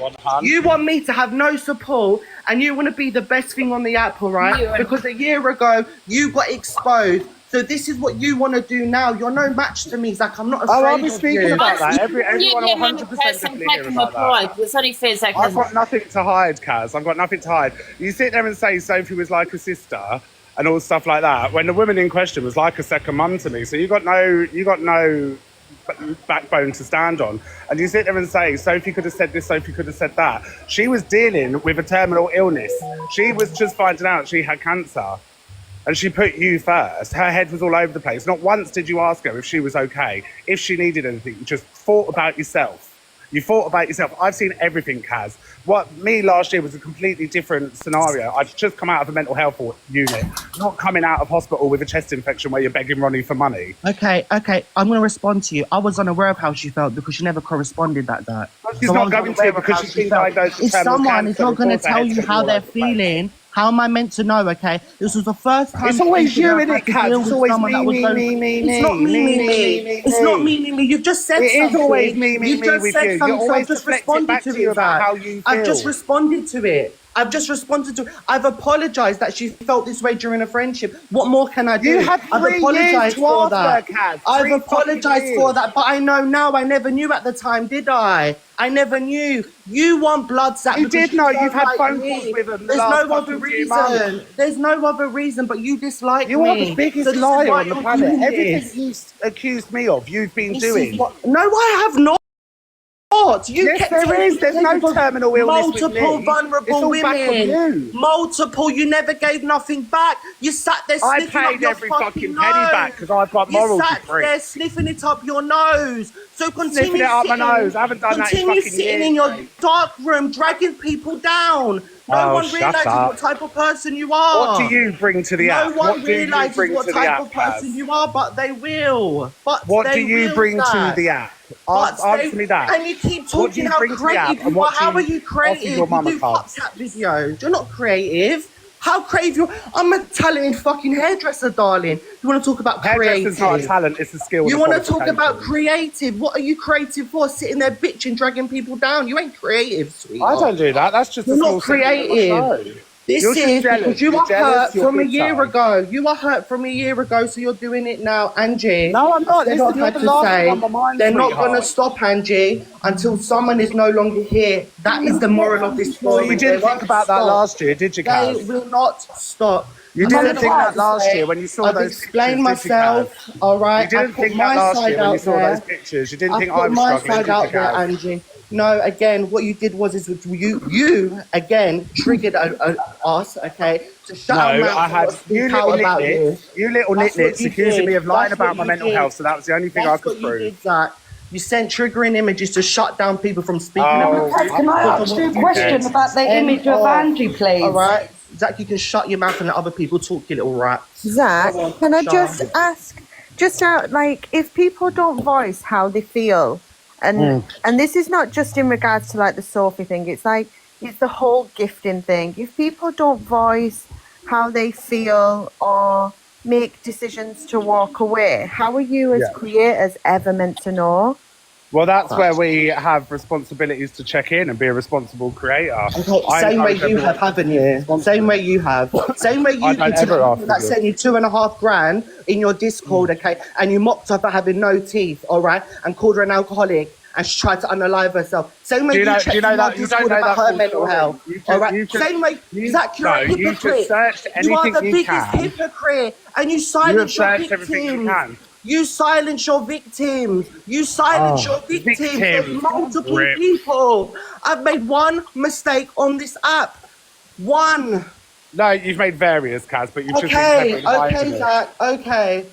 on, hun. You want me to have no support, and you want to be the best thing on the app, all right? Because a year ago, you got exposed. So this is what you want to do now. You're no match to me, Zach. I'm not afraid I'll be of speaking you. about that. Everyone will 100% definitely hear about that. It's only fair, Zach. I've got nothing to hide, Kaz. I've got nothing to hide. You sit there and say Sophie was like a sister and all stuff like that, when the woman in question was like a second mum to me. So you got no backbone to stand on. And you sit there and say Sophie could have said this, Sophie could have said that. She was dealing with a terminal illness. She was just finding out she had cancer. And she put you first. Her head was all over the place. Not once did you ask her if she was okay, if she needed anything. You just thought about yourself. You thought about yourself. I've seen everything, Kaz. What me last year was a completely different scenario. I'd just come out of a mental health unit, not coming out of hospital with a chest infection where you're begging Ronnie for money. Okay. I'm going to respond to you. I was unaware of how she felt because she never corresponded that. She's not going to because she's been diagnosed with terminal cancer. If someone is not going to tell you how they're feeling, how am I meant to know, okay? This was the first time... It's always you, innit, Kaz? It's always me. It's not me. It's not me. You've just said something. It is always me with you. You're always just reflecting back to you about how you feel. I've just responded to it. I've apologised that she felt this way during a friendship. What more can I do? You had 3 years to ask her, Kaz. I've apologised for that, but I know now. I never knew at the time, did I? I never knew. You want blood, Zach. You did know. You've had phone calls with them. There's no other reason. There's no other reason, but you dislike me. You are the biggest liar on the planet. Everything you accused me of, you've been doing. No, I have not. Yes, there is. There's no terminal illness with me. Multiple vulnerable women. Multiple. You never gave nothing back. You sat there sniffing up your every fucking penny back because I've got morals. You sat there sniffing it up your nose. So continue sniffing it up my nose. I haven't done that in fucking years. Continue sitting in your dark room, dragging people down. No one realises what type of person you are. What do you bring to the app? No one realises what type of person you are, but they will. What do you bring to the app? Answer me that. And you keep talking how creative you are. How are you creative? You do pop tap videos. You're not creative. How creative you are. I'm a talented fucking hairdresser, darling. You want to talk about creative? Hairdresser's not a talent, it's a skill. You want to talk about creative? What are you creative for? Sitting there bitching, dragging people down. You ain't creative, sweetheart. I don't do that. That's just You're not creative. This is because you are hurt from a year ago. You are hurt from a year ago, so you're doing it now, Angie. No, I'm not. They're not going to stop, Angie, until someone is no longer here. That is the moral of this story. You didn't think about that last year, did you, Kaz? They will not stop. You didn't think that last year when you saw those pictures. I've explained myself, all right? You didn't think that last year when you saw those pictures. You didn't think I was struggling. I put my side out there, Angie. No, again, what you did was you again triggered us, okay? To shut our mouth. I had you little nitlets accusing me of lying about my mental health, so that was the only thing I could prove. You did that. You sent triggering images to shut down people from speaking about it. Can I ask you a question about the image of Angie, please? All right. Zach, you can shut your mouth and let other people talk, you little rat. Zach, can I just ask, if people don't voice how they feel, and this is not just in regards to like the Sophie thing, it's the whole gifting thing. If people don't voice how they feel or make decisions to walk away, how are you as creators ever meant to know? Well, that's where we have responsibilities to check in and be a responsible creator. Okay, same way you have, haven't you? Same way you have. Same way you did to that sent you $2,500 in your Discord, okay? And you mocked her for having no teeth, all right? And called her an alcoholic. And she tried to unalive herself. Same way you checked about her mental health. All right. Same way, Zach, you're a hypocrite. You are the biggest hypocrite, and you silence your victims. You silence your victims. You silence your victims. There's multiple people. I've made one mistake on this app. One. No, you've made various, Kaz, but you've just been Zach. Okay.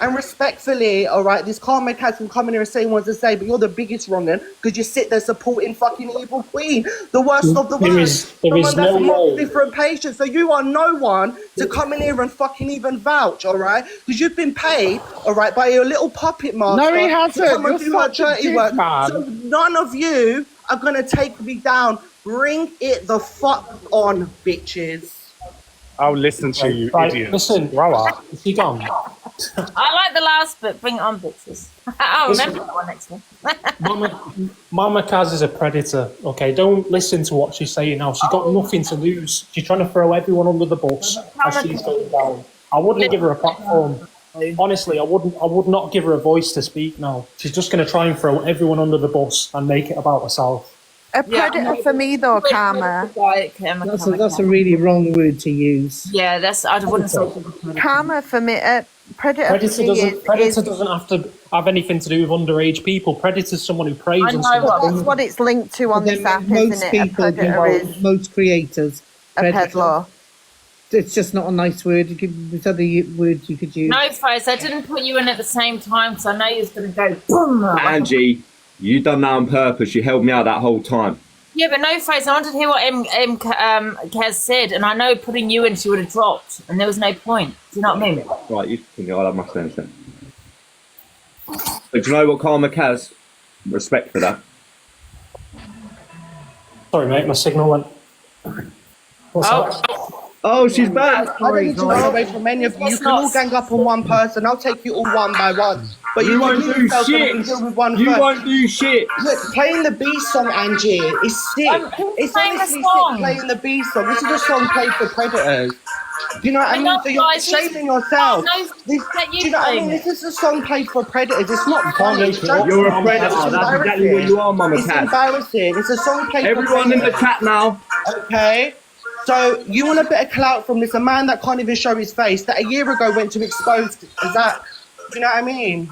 And respectfully, all right, this Mama Kaz can come in here and say what to say, but you're the biggest wrong'un because you sit there supporting fucking evil queen, the worst of the worst. There is no way. Different patients, so you are no one to come in here and fucking even vouch, all right? Because you've been paid, all right, by your little puppet master. No, he hasn't. To come and do her dirty work. So none of you are gonna take me down. Bring it the fuck on, bitches. I'll listen to you, idiot. Listen, is he gone? I like the last bit. Bring it on, bitches. I'll remember that one next one. Mama Kaz is a predator, okay? Don't listen to what she's saying now. She's got nothing to lose. She's trying to throw everyone under the bus as she's going down. I wouldn't give her a platform. Honestly, I would not give her a voice to speak now. She's just going to try and throw everyone under the bus and make it about herself. A predator for me, though, Karma. That's a really wrong word to use. Yeah, I wouldn't say Karma for me, predator doesn't have to have anything to do with underage people. Predator's someone who preys and stuff. That's what it's linked to on this app, isn't it? A predator is most creators. a peddler. It's just not a nice word. There's other words you could use. No, Faze, I didn't put you in at the same time because I know you was going to go boom. Angie, you done that on purpose. You held me out that whole time. Yeah, but no, Faze, I wanted to hear what Kaz said, and I know putting you in, she would have dropped, and there was no point. Do you know what I mean? Right, you continue. I'll have my sense then. But do you know what Mama Kaz? Respect for that. Sorry, mate, my signal went. What's that? Oh, she's back. I don't need to run away from any of you. You can all gang up on one person. I'll take you all one by one. But you won't do shit. You won't do shit. Look, playing the B song, Angie, is sick. It's honestly sick playing the B song. This is a song played for predators. Do you know what I mean? So you're shaming yourself. Do you know what I mean? This is a song played for predators. It's not funny. You're a predator. That's exactly what you are, Mama Kaz. It's embarrassing. It's a song played for predators. Everyone in the chat now. Okay. So you want a bit of clout from this, a man that can't even show his face, that a year ago went to expose, is that, you know what I mean?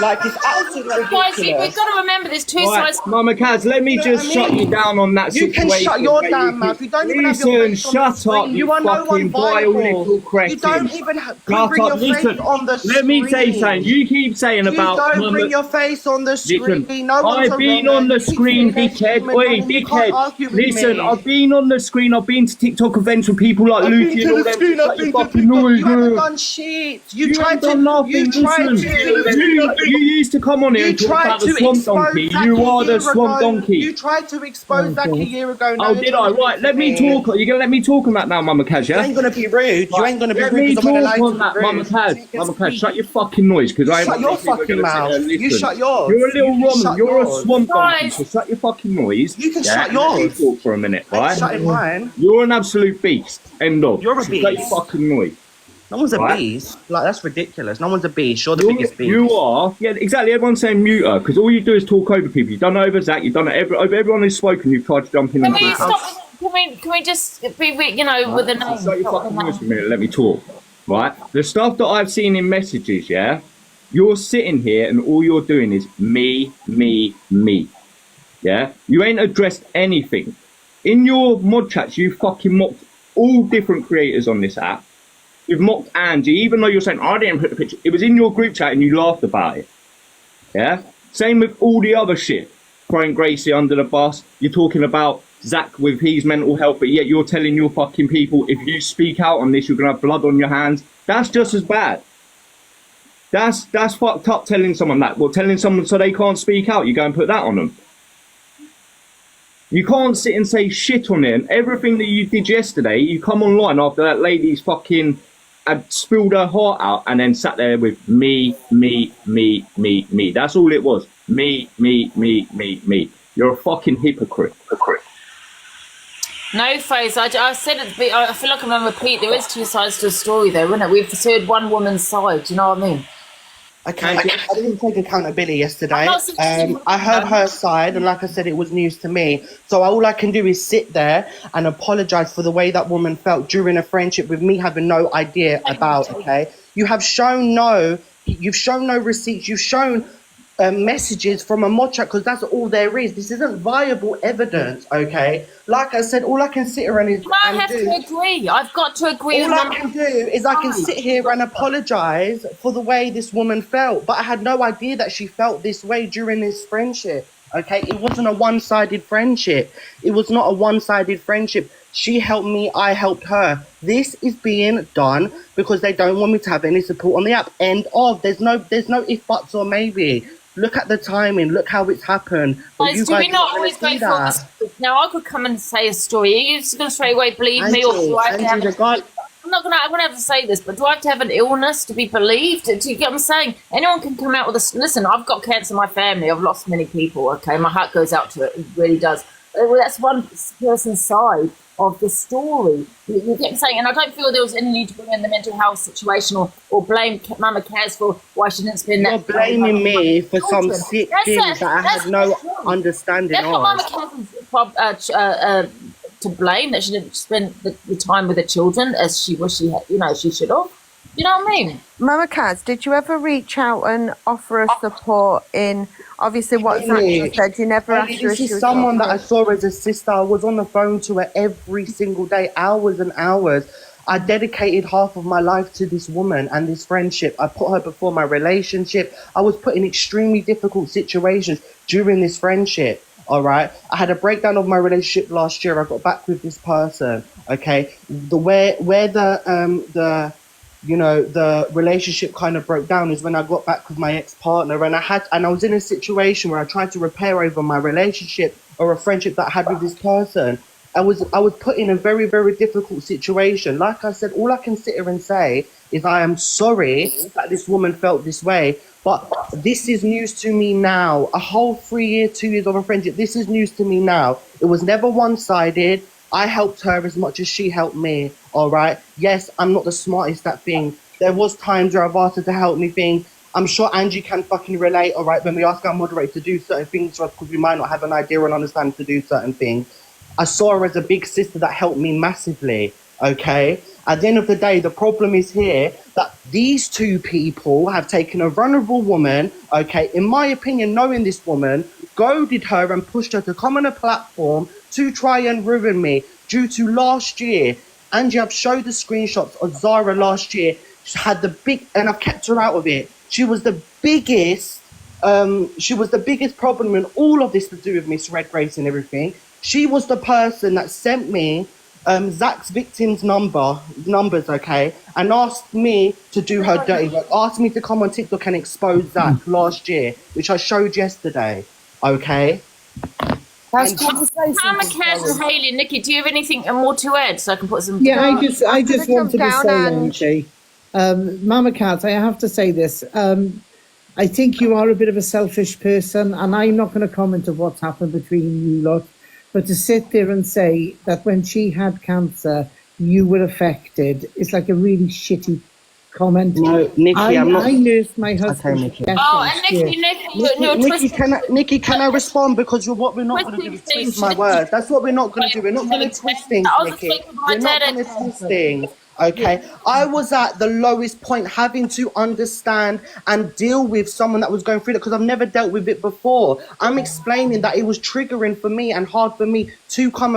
Like, it's absolutely ridiculous. Guys, we've got to remember there's two sides. Mama Kaz, let me just shut you down on that situation. You can shut your damn mouth. You don't even have your face on the screen. You are no one viable. You don't even bring your face on the screen. Let me say something. You keep saying about... You don't bring your face on the screen. I've been on the screen, dickhead. Wait, dickhead. Listen, I've been on the screen. I've been to TikTok events with people like Lucy and all them. You haven't done shit. You tried to... You used to come on here and talk about the swamp donkey. You are the swamp donkey. You tried to expose Zach a year ago. Oh, did I? Right, let me talk. You're going to let me talk on that now, Mama Kaz, yeah? You ain't going to be rude. You ain't going to be rude. Let me talk on that, Mama Kaz. Mama Kaz, shut your fucking noise. Shut your fucking mouth. You shut yours. You're a little woman. You're a swamp donkey, so shut your fucking noise. You can shut yours. Let me talk for a minute, right? Shut mine. You're an absolute beast. End of. You're a beast. Shut your fucking noise. No one's a beast. Like, that's ridiculous. No one's a beast. You're the biggest beast. You are. Yeah, exactly. Everyone's saying mute her because all you do is talk over people. You've done it over Zach. You've done it over everyone who's spoken. You've tried to jump in. Can we just be, you know, with a name? Shut your fucking noise for a minute. Let me talk. Right. The stuff that I've seen in messages, yeah. You're sitting here and all you're doing is me. Yeah. You ain't addressed anything. In your mod chats, you fucking mocked all different creators on this app. You've mocked Angie, even though you're saying, I didn't put the picture. It was in your group chat and you laughed about it. Yeah? Same with all the other shit. Throwing Gracie under the bus. You're talking about Zach with his mental health, but yet you're telling your fucking people, if you speak out on this, you're going to have blood on your hands. That's just as bad. That's fucked up telling someone that. Well, telling someone so they can't speak out, you go and put that on them. You can't sit and say shit on it. And everything that you did yesterday, you come online after that lady's fucking... had spilled her heart out and then sat there with me. That's all it was. Me. You're a fucking hypocrite. No, Faze, I said it, I feel like I'm going to repeat. There is two sides to a story though, isn't it? We've heard one woman's side, do you know what I mean? Okay, I didn't take accountability yesterday. I heard her side, and like I said, it was news to me. So all I can do is sit there and apologise for the way that woman felt during a friendship with me having no idea about, okay? You've shown no receipts, you've shown messages from a mod chat, because that's all there is. This isn't viable evidence, okay? Like I said, all I can sit here and is... I have to agree. I've got to agree. All I can do is I can sit here and apologise for the way this woman felt. But I had no idea that she felt this way during this friendship, okay? It wasn't a one-sided friendship. It was not a one-sided friendship. She helped me, I helped her. This is being done because they don't want me to have any support on the app. End of. There's no if, buts, or maybe. Look at the timing. Look how it's happened. Guys, do we not always go for this? Now, I could come and say a story. Are you just going to straight away believe me? Or do I have I'm gonna have to say this, but do I have to have an illness to be believed? Do you get what I'm saying? Anyone can come out with a, listen, I've got cancer in my family. I've lost many people. Okay. My heart goes out to it. It really does. Well, that's one person's side of the story. You get what I'm saying? And I don't feel there was any need to bring in the mental health situation or blame Mama Kaz for why she didn't spend You're that. blaming me for some sick things that I had no understanding That's of. what Mama Kaz is to blame, that she didn't spend the time with the children as she wish she had, she should have. You know what I mean? Mama Kaz, did you ever reach out and offer us support in, obviously, what Angie said? You never asked her if This she is was someone that I okay. saw as a sister. I was on the phone to her every single day, hours and hours. I dedicated half of my life to this woman and this friendship. I put her before my relationship. I was put in extremely difficult situations during this friendship. All right. I had a breakdown of my relationship last year. I got back with this person. Okay. Where the relationship kind of broke down is when I got back with my ex-partner, and I was in a situation where I tried to repair over my relationship or a friendship that I had with this person. I was put in a very, very difficult situation. Like I said, all I can sit here and say is I am sorry that this woman felt this way. But this is news to me now. A whole 2 years of a friendship. This is news to me now. It was never one-sided. I helped her as much as she helped me. All right. Yes, I'm not the smartest at things. There was times where I've asked her to help me things. I'm sure Angie can fucking relate. All right. When we ask our moderator to do certain things for us, because we might not have an idea and understand to do certain things. I saw her as a big sister that helped me massively. Okay. At the end of the day, the problem is here that these two people have taken a vulnerable woman, okay, in my opinion, knowing this woman, goaded her and pushed her to come on a platform to try and ruin me due to last year. Angie, I've showed the screenshots of Zara last year. She had and I've kept her out of it. She was the biggest problem in all of this to do with Miss Red Grace and everything. She was the person that sent me Zach's victim's numbers, okay, and asked me to do her dirty work, asked me to come on TikTok and expose Zach last year, which I showed yesterday, okay? Mama Kaz and Hayley, Nikki, do you have anything more to add so I can put some... Yeah, I just wanted to say, Angie, Mama Kaz, I have to say this. I think you are a bit of a selfish person, and I'm not going to comment on what's happened between you lot. But to sit there and say that when she had cancer, you were affected, it's like a really shitty comment. No, Nikki, I'm not. I nursed my husband. Okay, Nikki. And Nikki, can I respond? Because what we're not going to do is twist my words. That's what we're not going to do. We're not going to twist things, Nikki. We're not going to twist things. Okay, I was at the lowest point, having to understand and deal with someone that was going through it because I've never dealt with it before. I'm explaining that it was triggering for me and hard for me to come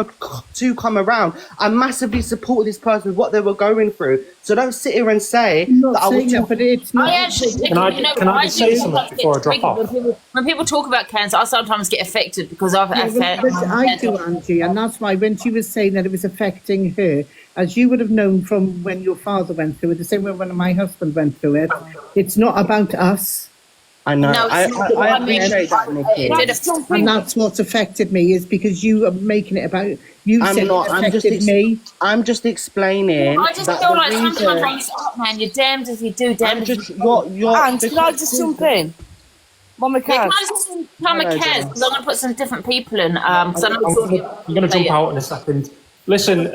around. I massively support this person, what they were going through. So don't sit here and say that I was. But it's not. Can I just say something before I drop off? When people talk about cancer, I sometimes get affected because I've had. I do, Angie, and that's why when she was saying that it was affecting her, as you would have known from when your father went through it, the same way when my husband went through it, it's not about us. I know. No, I appreciate that, Nikki. And that's what's affected me, is because you are making it about you. Me. I'm just explaining. I just feel like sometimes, man, you're damned if you do, damned if you don't. And can I just jump in? Mama Kaz. Mama Kaz, because I'm going to put some different people in. I'm going to jump out in a second. Listen,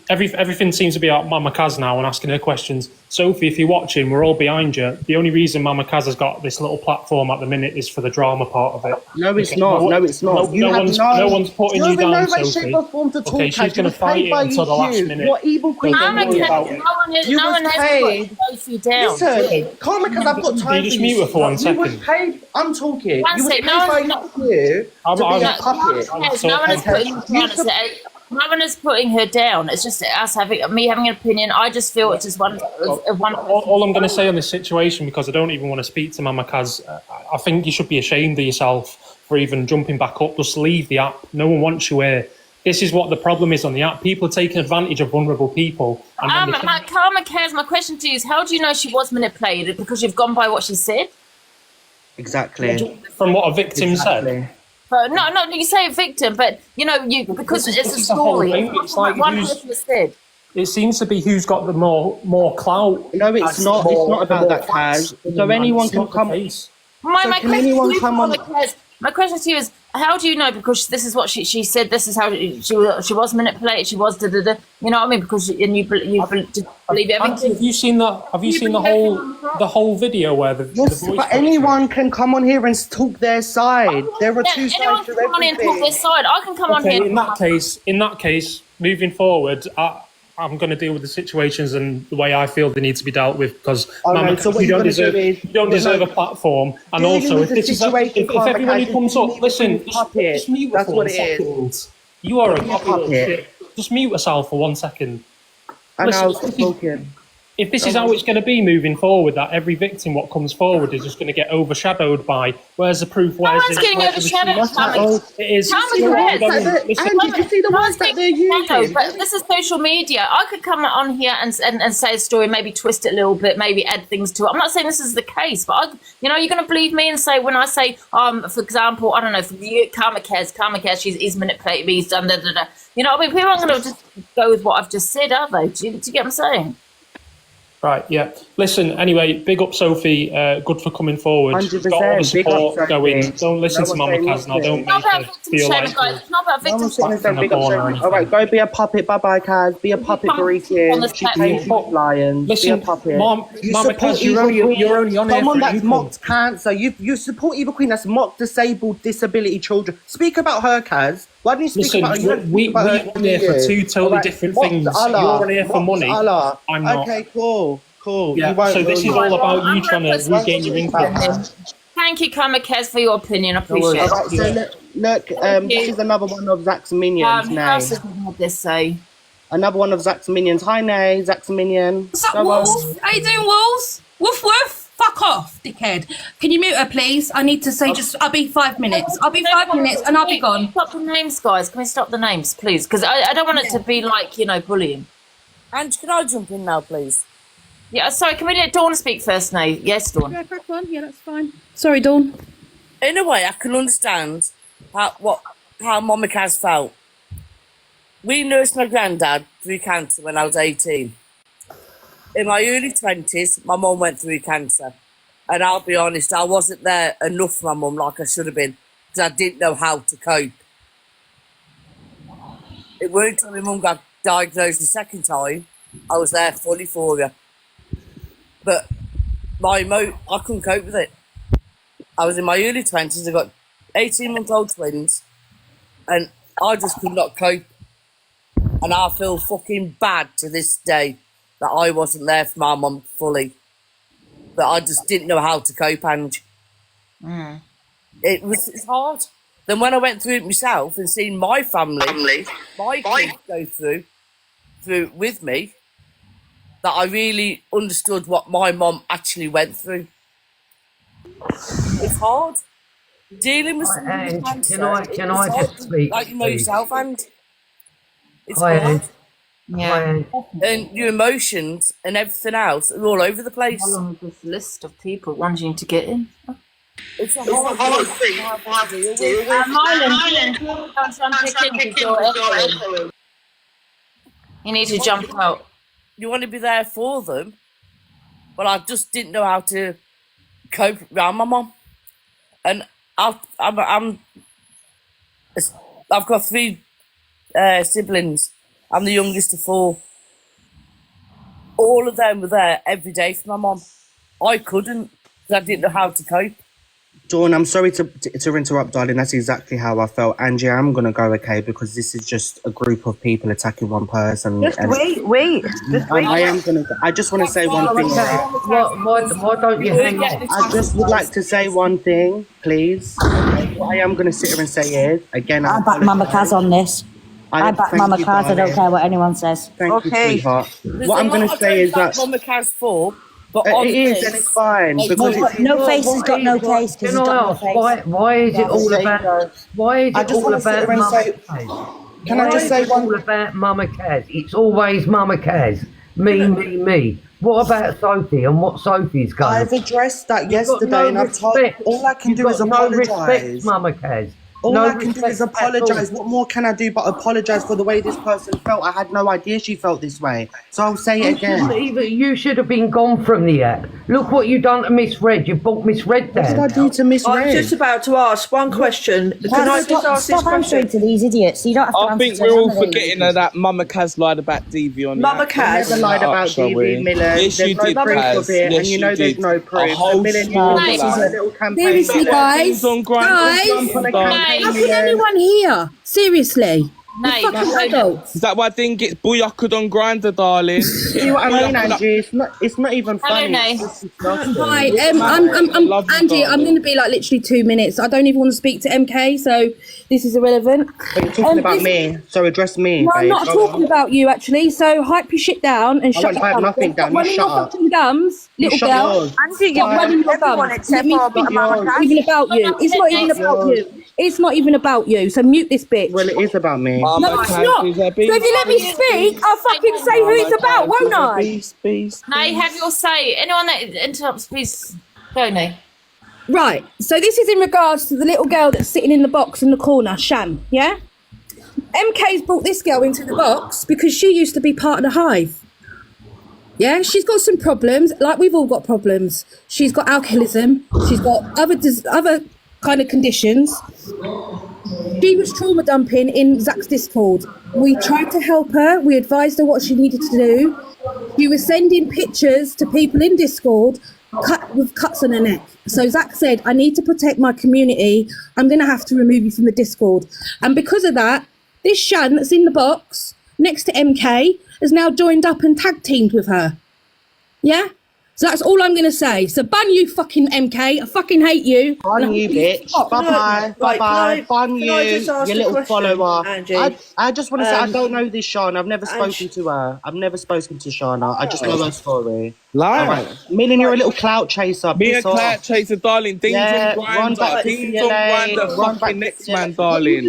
everything seems to be about Mama Kaz now and asking her questions. Sophie, if you're watching, we're all behind you. The only reason Mama Kaz has got this little platform at the minute is for the drama part of it. No, it's not. No, it's not. No one's putting you down, Sophie. Shape or form to talk. Okay, she's going to fight it until the last minute. What evil queen? Mama Kaz, no one has put Sophie down. Listen, calm because I've got time. Can you just mute her for 1 second? I'm talking. One second. No one is putting her down. It's just us having an opinion. I just feel it's just one. All I'm going to say on this situation, because I don't even want to speak to Mama Kaz, I think you should be ashamed of yourself for even jumping back up. Just leave the app. No one wants you here. This is what the problem is on the app. People are taking advantage of vulnerable people. Mama Kaz, my question to you is, how do you know she was manipulated? Because you've gone by what she said? Exactly. From what a victim said? But no, you say a victim, but because it's a story. It's like one person said. It seems to be who's got the more clout. No, it's not. It's not about that, Kaz. So anyone can come. My question to you is, how do you know? Because this is what she said. This is how she was manipulated. She was You know what I mean? Because you believe everything. Have you seen that? Have you seen the whole video where the voice? But anyone can come on here and talk their side. There are two sides to come on here and talk their side. I can come on here. In that case, moving forward, I'm going to deal with the situations and the way I feel they need to be dealt with, because you don't deserve a platform. And also, if everyone who comes up, listen, just mute for 1 second. You are a puppet. Just mute yourself for 1 second. If this is how it's going to be moving forward, that every victim what comes forward is just going to get overshadowed by, where's the proof? No one's getting overshadowed. It is. Did you see the ones that they're using? But this is social media. I could come on here and say a story, maybe twist it a little bit, maybe add things to it. I'm not saying this is the case, but you're going to believe me and say, when I say, for example, I don't know, for you, Mama Kaz, he's manipulated me, he's done da. You know what I mean? People aren't going to just go with what I've just said, are they? Do you get what I'm saying? Right, yeah. Listen, anyway, big up Sophie. Good for coming forward. 100%. Got all the support going. Don't listen to Mama Kaz now. Don't make her feel like it's not about victim. All right, go be a puppet. Bye-bye, Kaz. Be a puppet, Barisian. She pays lions. Listen, be a puppet. Mama Kaz, you're only on Someone here for that's mocked cancer. You support Eva Queen that's mocked disabled, disability children. Speak about her, Kaz. Why don't you speak about her? We're on here for two totally different things. You're on here for money. I'm not. Okay, cool. Yeah, so this is all about you trying to regain your income. Thank you, Mama Kaz, for your opinion. I appreciate it. So look, this is another one of Zach's minions, who Nay. else has had this say? Another one of Zach's minions. Hi, Nay, Zach's minion. What's up, Wolf? How you doing, Wolves? Woof woof. Fuck off, dickhead. Can you mute her, please? I need to say I'll be 5 minutes. I'll be 5 minutes and I'll be gone. Stop the names, guys. Can we stop the names, please? Because I don't want it to be like, bullying. And can I jump in now, please? Yeah, sorry, can we let Dawn speak first now? Yes, Dawn. Yeah, crack on. Yeah, that's fine. Sorry, Dawn. In a way, I can understand how Mama Kaz felt. We nursed my granddad through cancer when I was 18. In my early 20s, my mum went through cancer. And I'll be honest, I wasn't there enough for my mum like I should have been, because I didn't know how to cope. It weren't until my mum got diagnosed the second time, I was there fully for her. But I couldn't cope with it. I was in my early 20s, I got 18-month-old twins, and I just could not cope. And I feel fucking bad to this day that I wasn't there for my mum fully. That I just didn't know how to cope, Angie. It's hard. Then when I went through it myself and seen my family, my kids go through with me, that I really understood what my mum actually went through. It's hard. Dealing with somebody with cancer. Can I just speak? Like you know yourself, and it's Hi, hard. Yeah. And your emotions and everything else are all over the place. How long is this list of people wanting to get in? It's a hard thing. You need to jump out. You want to be there for them, but I just didn't know how to cope around my mum. And I've got 3 siblings. I'm the youngest of 4. All of them were there every day for my mum. I couldn't, because I didn't know how to cope. Dawn, I'm sorry to interrupt, darling. That's exactly how I felt. Angie, I'm going to go, okay, because this is just a group of people attacking one person. Just wait. I am going to... I just want to say one thing. Why don't you hang on? I just would like to say one thing, please. What I am going to sit here and say is, again... I back Mama Kaz on this. I back Mama Kaz. I don't care what anyone says. Thank you, sweetheart. What I'm going to say is that... Mama Kaz for... But it is, and it's fine. Because no face has got no case. Can I ask, why is it all about... Why is it all about Mama Kaz? Can I just say one... all about Mama Kaz? It's always Mama Kaz. Me. What about Sophie and what Sophie's going? I've addressed that yesterday, and I've told... All I can do is apologise. No respect, Mama Kaz. All No I can do is respect at all. apologise. What more can I do but apologise for the way this person felt? I had no idea she felt this way. So I'll say it again. You should have been gone from the app. Look what you've done to Miss Red. You brought Miss Red down. What did I do to Miss Red? I'm just about to ask one question. Can I just ask this Stop answering question? to these idiots. You don't have to I answer think to we're all none of them. forgetting that Mama Kaz lied about DV on Mama the app. Kaz Never lied about DV, Millen. Yes, There's you no did, proof Kaz. of it, Yes, and you know you there's did. no proof. A whole So, Millen, you school this is a lie. little campaign. Seriously, guys. Things on grind. Guys, Jump on a campaign, how can Millen. anyone hear? Seriously. No, We're fucking adults. Is that why I didn't get booyaked on Grindr, darling? See what I mean, Angie? It's not even funny. Hello, It's just disgusting. Hi, I'm Angie. I'm going to be like literally 2 minutes. I don't even want to speak to MK, so this is irrelevant. But you're talking about me, so address me. No, I'm babe. not Go talking on. about you actually. So hype your shit down and I shut won't your hype gums. nothing down. You One of shut your up. fucking gums, You little shut girl. yours. Angie, Stop you're running your everyone gums. except Let me for speak. Mama It's Kaz. not even about you. It's not even Shut about yours. you. It's not even about you. So mute this bitch. Well, it is about me. Mama No, it's Kaz not. is So a if you let me speak, I'll fucking say who it's about, won't I? Beast. No, have your say. Anyone that interrupts, please go, no. Right. So this is in regards to the little girl that's sitting in the box in the corner, Sham. Yeah. MK's brought this girl into the box because she used to be part of the hive. Yeah, she's got some problems, like we've all got problems. She's got alcoholism. She's got other kind of conditions. She was trauma dumping in Zach's Discord. We tried to help her. We advised her what she needed to do. She was sending pictures to people in Discord with cuts on her neck. So Zach said, I need to protect my community. I'm going to have to remove you from the Discord. And because of that, this Shan that's in the box next to MK has now joined up and tag teamed with her. Yeah? So that's all I'm going to say. So ban you fucking MK. I fucking hate you. Ban you, bitch. Bye-bye. Bye-bye. Ban you, your little follower. Angie? I just want to say, I don't know this Shana. I've never spoken to her. I've never spoken to Shana. I just know her story. Lie. All right. Millen, you're a little clout chaser. Be a Piss off. clout chaser, darling. Things Yeah, on run back Grindr. to Things on CLA, Grindr. run back Fucking to next CLA. man, darling.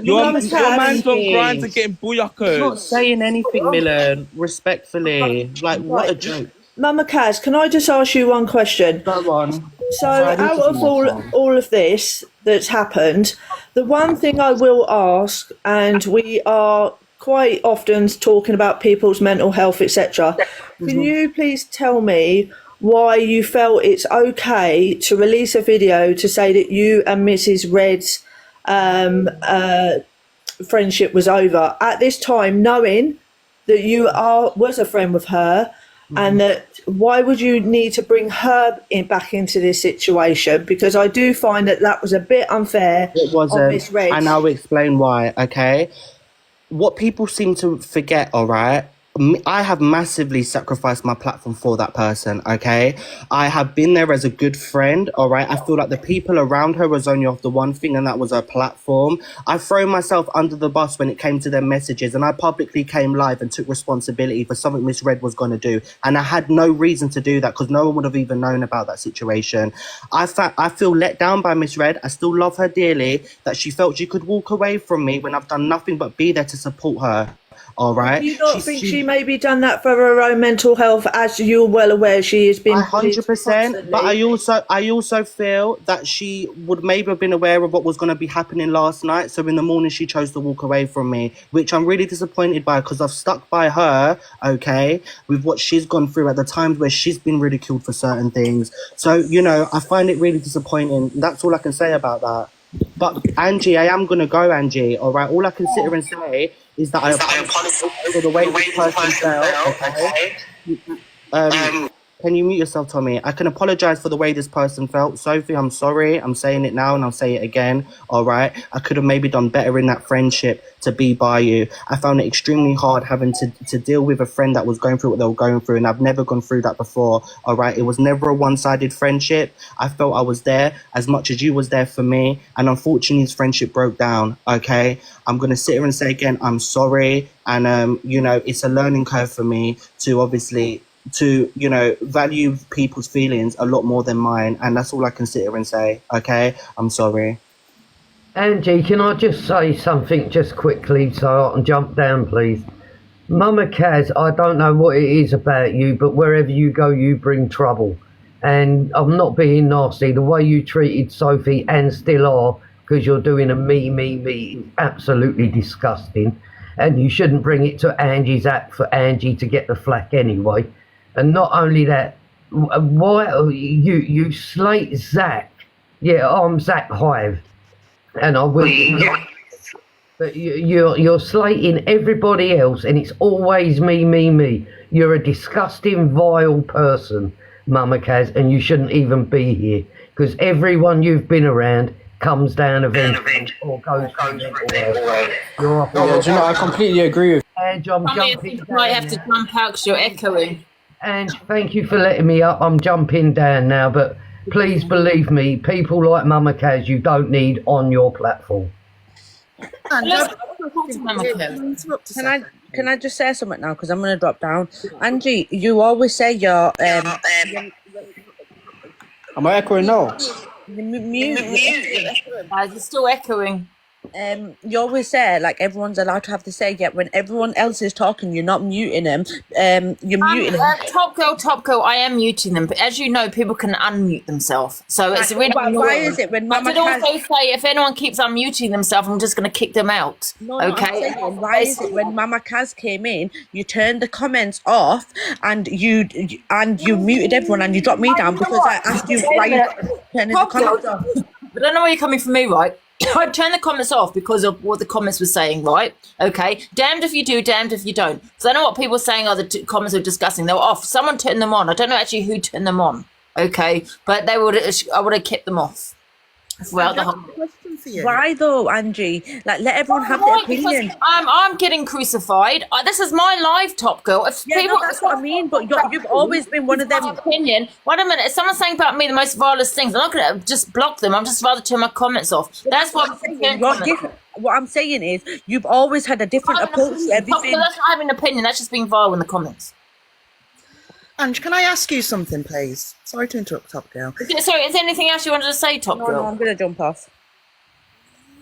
Your man's on Grindr getting I'm not booyakers. saying anything, Millen. Respectfully. Like, what a joke. Mama Kaz, can I just ask you one question? Go on. So, out of all of this that's happened, the one thing I will ask, and we are quite often talking about people's mental health, etc. Can you please tell me why you felt it's okay to release a video to say that you and Mrs. Red's friendship was over at this time, knowing that you was a friend with her? And that why would you need to bring her back into this situation? Because I do find that was a bit unfair. It wasn't, and I'll explain why. Okay, what people seem to forget, all right, I have massively sacrificed my platform for that person, okay? I have been there as a good friend, all right? I feel like the people around her was only after one thing, and that was her platform. I throw myself under the bus when it came to their messages, and I publicly came live and took responsibility for something Miss Red was going to do. And I had no reason to do that because no one would have even known about that situation. I feel let down by Miss Red. I still love her dearly, that she felt she could walk away from me when I've done nothing but be there to support her. All right. Do you not think she maybe done that for her own mental health? As you're well aware, she has been 100%. But I also feel that she would maybe have been aware of what was going to be happening last night. So in the morning, she chose to walk away from me, which I'm really disappointed by because I've stuck by her, okay, with what she's gone through at the times where she's been ridiculed for certain things. So, you know, I find it really disappointing. That's all I can say about that. But Angie, I am going to go, Angie. All right. All I can sit here and say is that I apologize for the way this person felt, okay? Can you mute yourself, Tommy? I can apologize for the way this person felt. Sophie, I'm sorry. I'm saying it now and I'll say it again, all right? I could have maybe done better in that friendship to be by you. I found it extremely hard having to deal with a friend that was going through what they were going through, and I've never gone through that before, all right? It was never a one-sided friendship. I felt I was there as much as you was there for me, and unfortunately, this friendship broke down, okay? I'm going to sit here and say again, I'm sorry, and, you know, it's a learning curve for me to obviously you know, value people's feelings a lot more than mine, and that's all I can sit here and say, okay? I'm sorry. Angie, can I just say something just quickly so I can jump down, please? Mama Kaz, I don't know what it is about you, but wherever you go, you bring trouble. And I'm not being nasty. The way you treated Sophie and still are because you're doing a me. It's absolutely disgusting. And you shouldn't bring it to Angie's app for Angie to get the flack anyway. And not only that, why you slate Zach? Yeah, I'm Zach Hive, and I will. But you're slating everybody else, and it's always me. You're a disgusting, vile person, Mama Kaz, and you shouldn't even be here because everyone you've been around comes down eventually or goes You're off. Yeah, do you know, I completely agree with And I'm jumping You might have to jump out because you're echoing. And thank you for letting me up. I'm jumping down now, but please believe me, people like Mama Kaz, you don't need on your platform. Can I just say something now? Because I'm going to drop down. Angie, you always say you're Am I echoing now? You're still echoing. You always say like everyone's allowed to have to say, yet when everyone else is talking, you're not muting them. You're muting them. Top girl, I am muting them. But as you know, people can unmute themselves. So it's really why is it when Mama I did also say if anyone keeps unmuting themselves, I'm just going to kick them out. No, okay. I'm saying, why is it when Mama Kaz came in, you turned the comments off and you muted everyone and you dropped me down because I asked you why you turning the comments off? I don't know where you're coming from me, right? I turned the comments off because of what the comments were saying, right? Okay, damned if you do, damned if you don't. Because I know what people were saying. Comments were disgusting. They were off. Someone turned them on. I don't know actually who turned them on. Okay, but I would have kept them off throughout the whole. Why though, Angie? Like, let everyone have their opinion. I'm getting crucified. This is my life, Top Girl. If people, that's what I mean. But you've always been one of them. Opinion. Wait a minute. If someone's saying about me the most vilest things, I'm not going to just block them. I'm just rather turn my comments off. That's what I'm saying. What I'm saying is, you've always had a different approach to everything. That's not having an opinion. That's just being vile in the comments. Ange, can I ask you something, please? Sorry to interrupt, Top Girl. Sorry, is there anything else you wanted to say, Top Girl? No, I'm going to jump off.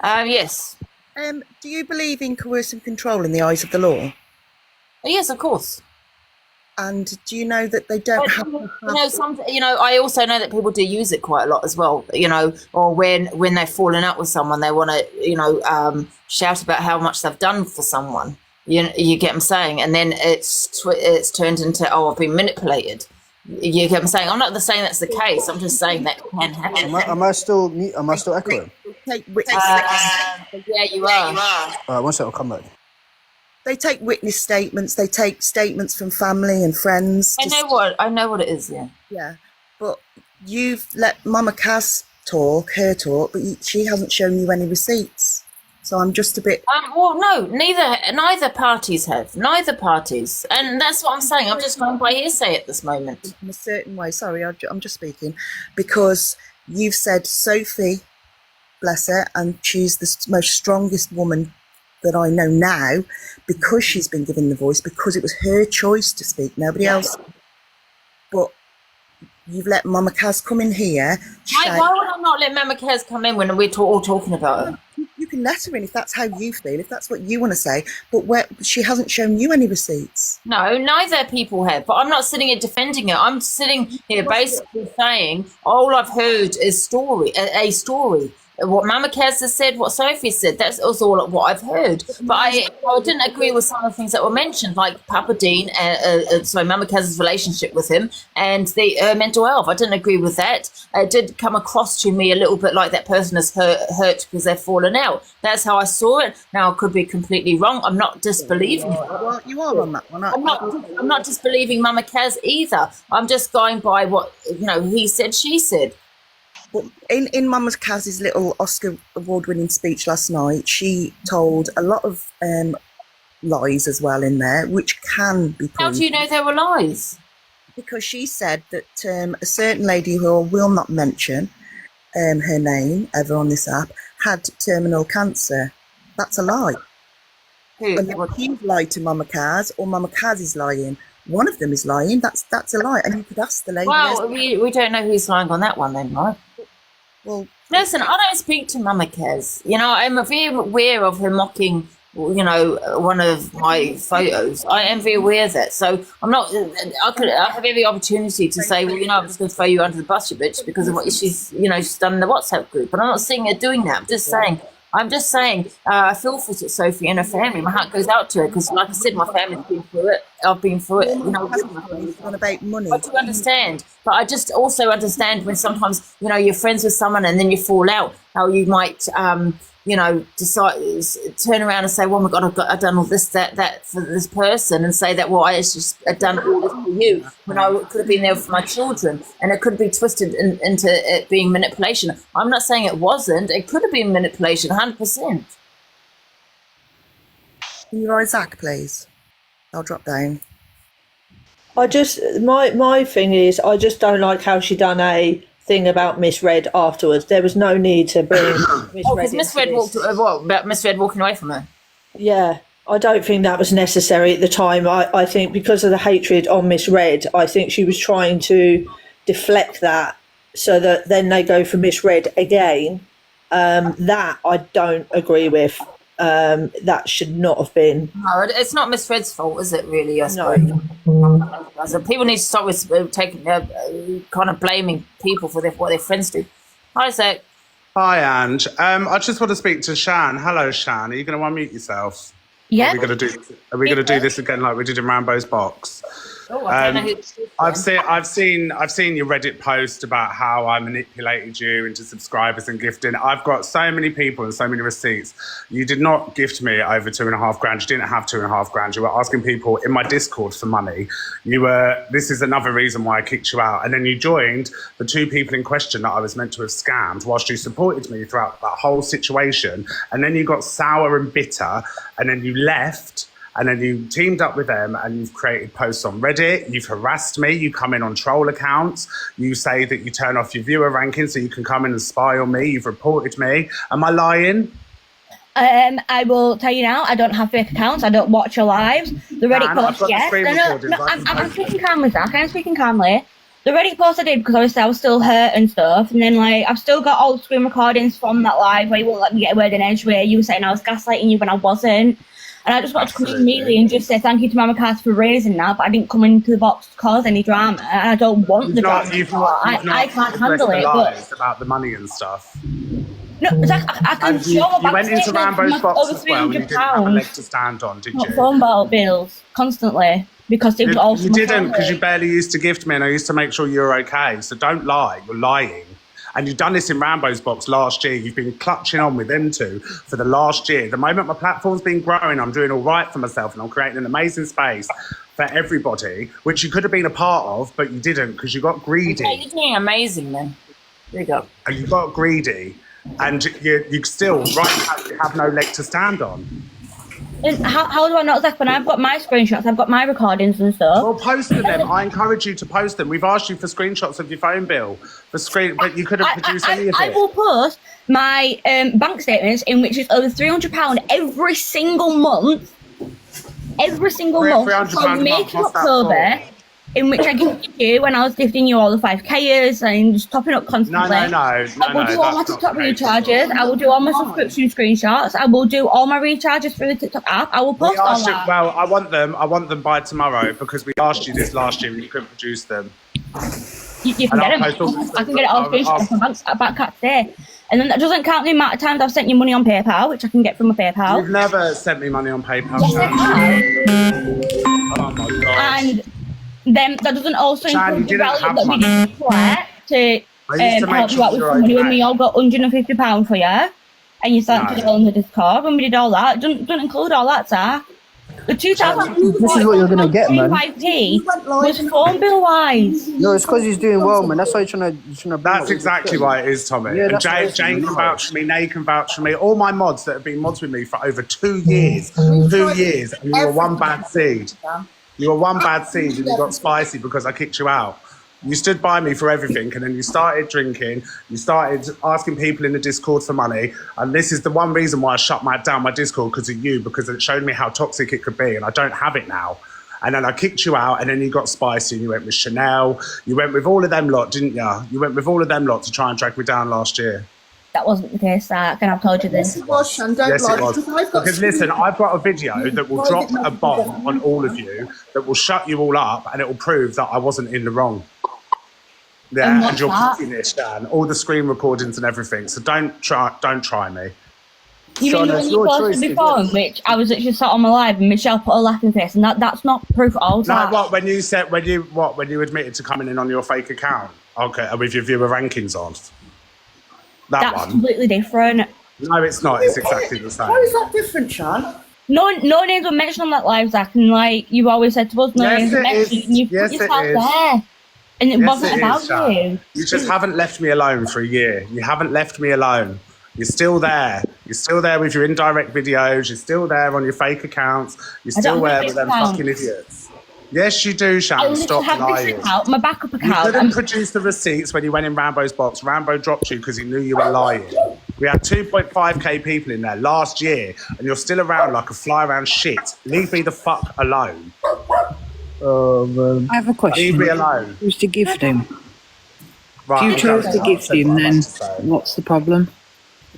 Yes. Do you believe in coercive control in the eyes of the law? Yes, of course. And do you know that they don't have? I also know that people do use it quite a lot as well. Or when they're falling out with someone, they want to, shout about how much they've done for someone. You get what I'm saying, and then it's turned into, I've been manipulated. You get what I'm saying? I'm not saying that's the case. I'm just saying that can happen. Am I still echoing? Yeah, you are. All right, one second, I'll come back. They take witness statements. They take statements from family and friends. I know what it is. Yeah. Yeah, but you've let Mama Kaz talk, but she hasn't shown you any receipts. So I'm just a bit. Well, no, neither parties have. Neither parties, and that's what I'm saying. I'm just going by hearsay at this moment. In a certain way, sorry, I'm just speaking because you've said Sophie, bless her, and she's the most strongest woman that I know now because she's been given the voice because it was her choice to speak, nobody else. But you've let Mama Kaz come in here. Why would I not let Mama Kaz come in when we're all talking about her? You can let her in if that's how you feel, if that's what you want to say. But she hasn't shown you any receipts. No, neither people have. But I'm not sitting here defending her. I'm sitting here basically saying all I've heard is a story. What Mama Kaz has said, what Sophie said, that's also what I've heard. But I didn't agree with some of the things that were mentioned, like Papa Dean, Mama Kaz's relationship with him and the mental health. I didn't agree with that. It did come across to me a little bit like that person is hurt because they've fallen out. That's how I saw it. Now, I could be completely wrong. I'm not disbelieving. Well, you are on that one. I'm not disbelieving Mama Kaz either. I'm just going by what, he said, she said. But in Mama Kaz's little Oscar award-winning speech last night, she told a lot of lies as well in there, which can be proven. How do you know there were lies? Because she said that a certain lady who I will not mention her name ever on this app had terminal cancer. That's a lie. And you've lied to Mama Kaz, or Mama Kaz is lying. One of them is lying. That's a lie. And you could ask the lady. Well, we don't know who's lying on that one then, right? Well, listen, I don't speak to Mama Kaz. I'm very aware of her mocking you know, one of my photos, I am very aware of that. So I'm not. I have every opportunity to say, well, you know, I'm just going to throw you under the bus, you bitch, because of what she's, you know, she's done in the WhatsApp group. But I'm not seeing her doing that. I'm just saying. I feel for Sophie and her family. My heart goes out to her because, like I said, my family's been through it. I've been through it. You know, it's not about money. I do understand, but I just also understand when sometimes, you know, you're friends with someone and then you fall out. How you might, you know, turn around and say, "Well, my God, I've done all this, that for this person," and say that, "Well, I just done all this for you," when I could have been there for my children, and it could be twisted into it being manipulation. I'm not saying it wasn't; it could have been manipulation, 100%. Can you rise Zach, please? I'll drop down. I just my thing is I just don't like how she done a thing about Miss Red afterwards. There was no need to bring Miss Red. Because Miss Red walked. What about Miss Red walking away from her? Yeah, I don't think that was necessary at the time. I think because of the hatred on Miss Red, I think she was trying to deflect that so that then they go for Miss Red again. That I don't agree with. That should not have been. No, it's not Miss Red's fault, is it? Really? I suppose. So people need to stop with taking kind of blaming people for what their friends do. Hi, Zach. Hi, Ange. I just want to speak to Shan. Hello, Shan. Are you going to unmute yourself? Yeah. Are we going to do this again like we did in Rambo's box? Oh, I don't know who. I've seen your Reddit post about how I manipulated you into subscribers and gifting. I've got so many people and so many receipts. You did not gift me over $2,500. You didn't have $2,500. You were asking people in my Discord for money. This is another reason why I kicked you out. And then you joined the two people in question that I was meant to have scammed whilst you supported me throughout that whole situation. And then you got sour and bitter and then you left. And then you teamed up with them and you've created posts on Reddit. You've harassed me. You come in on troll accounts. You say that you turn off your viewer ranking so you can come in and spy on me. You've reported me. Am I lying? I will tell you now, I don't have fake accounts. I don't watch your lives. The Reddit post, yes. I'm speaking calmly, Zach. I'm speaking calmly. The Reddit post I did because obviously I was still hurt and stuff. And then, like, I've still got all the screen recordings from that live where you won't let me get a word in edge where you were saying I was gaslighting you when I wasn't. And I just wanted to come in immediately and just say thank you to Mama Kaz for raising that, but I didn't come into the box to cause any drama. And I don't want the drama. I can't handle it. But about the money and stuff. No, Zach, I can show you went into Rambo's box as well and you didn't have a leg to stand on, did you? Phone bill bills constantly because it was all. You didn't because you barely used to gift me and I used to make sure you were okay. So don't lie. You're lying. And you've done this in Rambo's box last year. You've been clutching on with them two for the last year. The moment my platform's been growing, I'm doing all right for myself and I'm creating an amazing space for everybody, which you could have been a part of, but you didn't because you got greedy. Okay, you're doing amazing then. There you go. And you got greedy. And you still, right now, you have no leg to stand on. How do I not, Zach? When I've got my screenshots, I've got my recordings and stuff. Well, post them. I encourage you to post them. We've asked you for screenshots of your phone bill, but you couldn't produce any of it. I will post my bank statements in which is over £300 every single month. Every single month. From May to October. In which I gifted you when I was gifting you all the 5Kers and just topping up constantly. No. I will do all my TikTok recharges. I will do all my subscription screenshots. I will do all my recharges through the TikTok app. I will post all that. Well, I want them by tomorrow because we asked you this last year and you couldn't produce them. You can get them. I can get it all screenshots from my bank card today. And then that doesn't count the amount of times I've sent you money on PayPal, which I can get from my PayPal. You've never sent me money on PayPal. Yes, I have. Oh my God. And then that doesn't also include the rally that we did to help you out with some money when we all got £150 for you and you started to go on the Discord when we did all that. Don't include all that, Zach. The 2000 This is what you're gonna get, man. Was phone bill wise. No, it's because he's doing well, man. That's why you're trying to. That's exactly why it is, Tommy. Yeah, and Jane can vouch for me. Nay can vouch for me. All my mods that have been mods with me for over 2 years. 2 years, and you were one bad seed. You were one bad seed and you got spicy because I kicked you out. You stood by me for everything and then you started drinking. You started asking people in the Discord for money. And this is the one reason why I shut down my Discord because of you, because it showed me how toxic it could be and I don't have it now. And then I kicked you out and then you got spicy and you went with Chanel. You went with all of them lot, didn't you? You went with all of them lot to try and drag me down last year. That wasn't the case, Sark, and I've told you this. Yes, it was, Shan, don't Yes, lie. it was. Because listen, I've got a video that will drop a bomb on all of you that will shut you all up, and it will prove that I wasn't in the wrong. Yeah, and you're putting this down, all the screen recordings and everything. So don't try me. You mean when you posted before, in which I was actually sat on my live and Michelle put a laughing face, and that's not proof at all. No, what when you admitted to coming in on your fake account? Okay, with your viewer rankings on. That's completely different. No, it's not. It's exactly the same. How is that different, Shan? No names were mentioned on that live, Zach, and like you always said to us, no names were mentioned, and you put yourself there. And it wasn't about you. You just haven't left me alone for a year. You haven't left me alone. You're still there. You're still there with your indirect videos. You're still there on your fake accounts. You're still there with them fucking idiots. Yes, you do, Shan. Stop lying. My backup account. You couldn't produce the receipts when you went in Rambo's box. Rambo dropped you because he knew you were lying. We had 2.5k people in there last year, and you're still around like a fly around shit. Leave me the fuck alone. I have a question. Leave me alone. Who's to gift him? Right, if you chose to gift him, then what's the problem?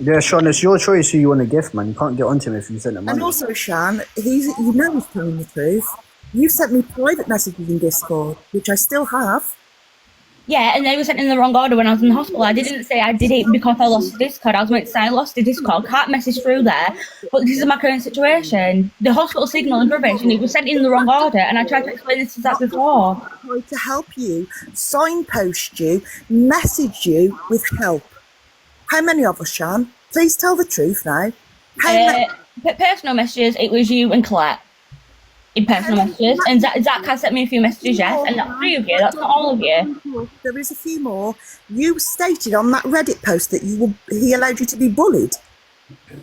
Yeah, Sean, it's your choice who you want to gift, man. You can't get onto him if you send him money. And also, Shan, he's telling the truth. You've sent me private messages in Discord, which I still have. Yeah, and they were sent in the wrong order when I was in the hospital. I didn't say I did it because I lost the Discord. I was meant to say I lost the Discord. Can't message through there. But this is my current situation. The hospital signal and rubbish, and it was sent in the wrong order. And I tried to explain this to Zach before. I tried to help you, signpost you, message you with help. How many of us, Shan? Please tell the truth now. Personal messages, it was you and Colette. In personal messages, and Zach has sent me a few messages, yes, and that's 3 of you, that's not all of you. There is a few more. You stated on that Reddit post that he allowed you to be bullied.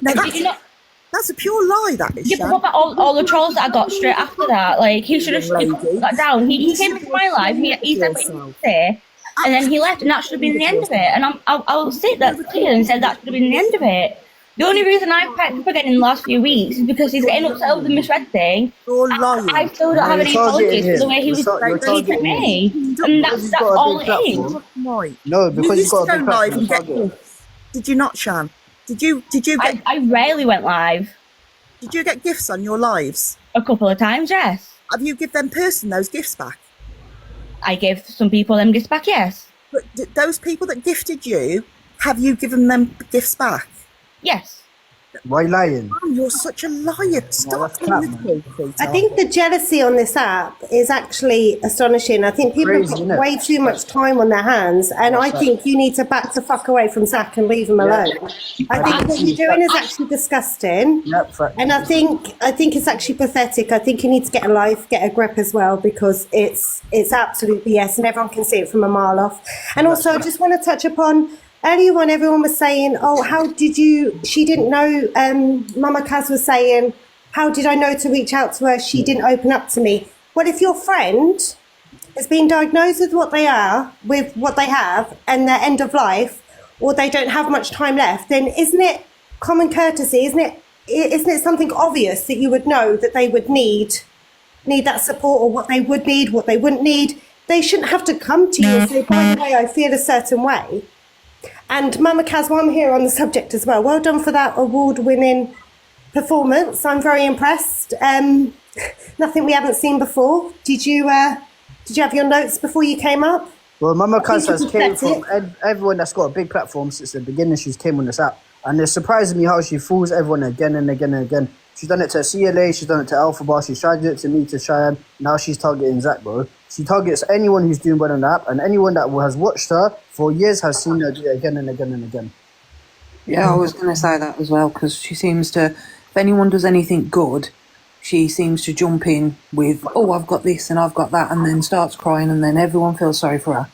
Now that's a pure lie, that is. Yeah, but what about all the trolls that I got straight after that? Like, he should have put that down. He came into my life, he said what he had to say, and then he left, and that should have been the end of it. And I'll sit there clear and say that should have been the end of it. The only reason I've packed up again in the last few weeks is because he's getting upset over the misread thing. I still don't have any apologies for the way he was treating me. And that's all it is. No, because you used to go live and get gifts. Did you not, Shan? Did you get... I rarely went live. Did you get gifts on your lives? A couple of times, yes. Have you give them person those gifts back? I give some people them gifts back, yes. But those people that gifted you, have you given them gifts back? Yes. Why lying? Oh, you're such a liar. Stop telling the truth. I think the jealousy on this app is actually astonishing. I think people have got way too much time on their hands, and I think you need to back the fuck away from Zach and leave him alone. I think what you're doing is actually disgusting, and I think it's actually pathetic. I think you need to get a life, get a grip as well, because it's absolute BS, and everyone can see it from a mile off. And also, I just want to touch upon. Earlier on, everyone was saying, oh, how did you, she didn't know, Mama Kaz was saying, how did I know to reach out to her? She didn't open up to me. Well, if your friend has been diagnosed with what they have, and their end of life, or they don't have much time left, then isn't it common courtesy, isn't it something obvious that you would know that they would need that support, or what they would need, what they wouldn't need? They shouldn't have to come to you and say, by the way, I feel a certain way. And Mama Kaz, while I'm here on the subject as well, well done for that award-winning performance. I'm very impressed. Nothing we haven't seen before. Did you have your notes before you came up? Well, Mama Kaz has came from everyone that's got a big platform since the beginning. She's came on this app, and it's surprising me how she fools everyone again and again and again. She's done it to CLA, she's done it to Alpha Bar, she's tried to do it to me, to Cheyenne. Now she's targeting Zach, bro. She targets anyone who's doing well on the app, and anyone that has watched her for years has seen her do it again and again and again. Yeah, I was going to say that as well, because she seems to, if anyone does anything good, she seems to jump in with, oh, I've got this and I've got that, and then starts crying, and then everyone feels sorry for her.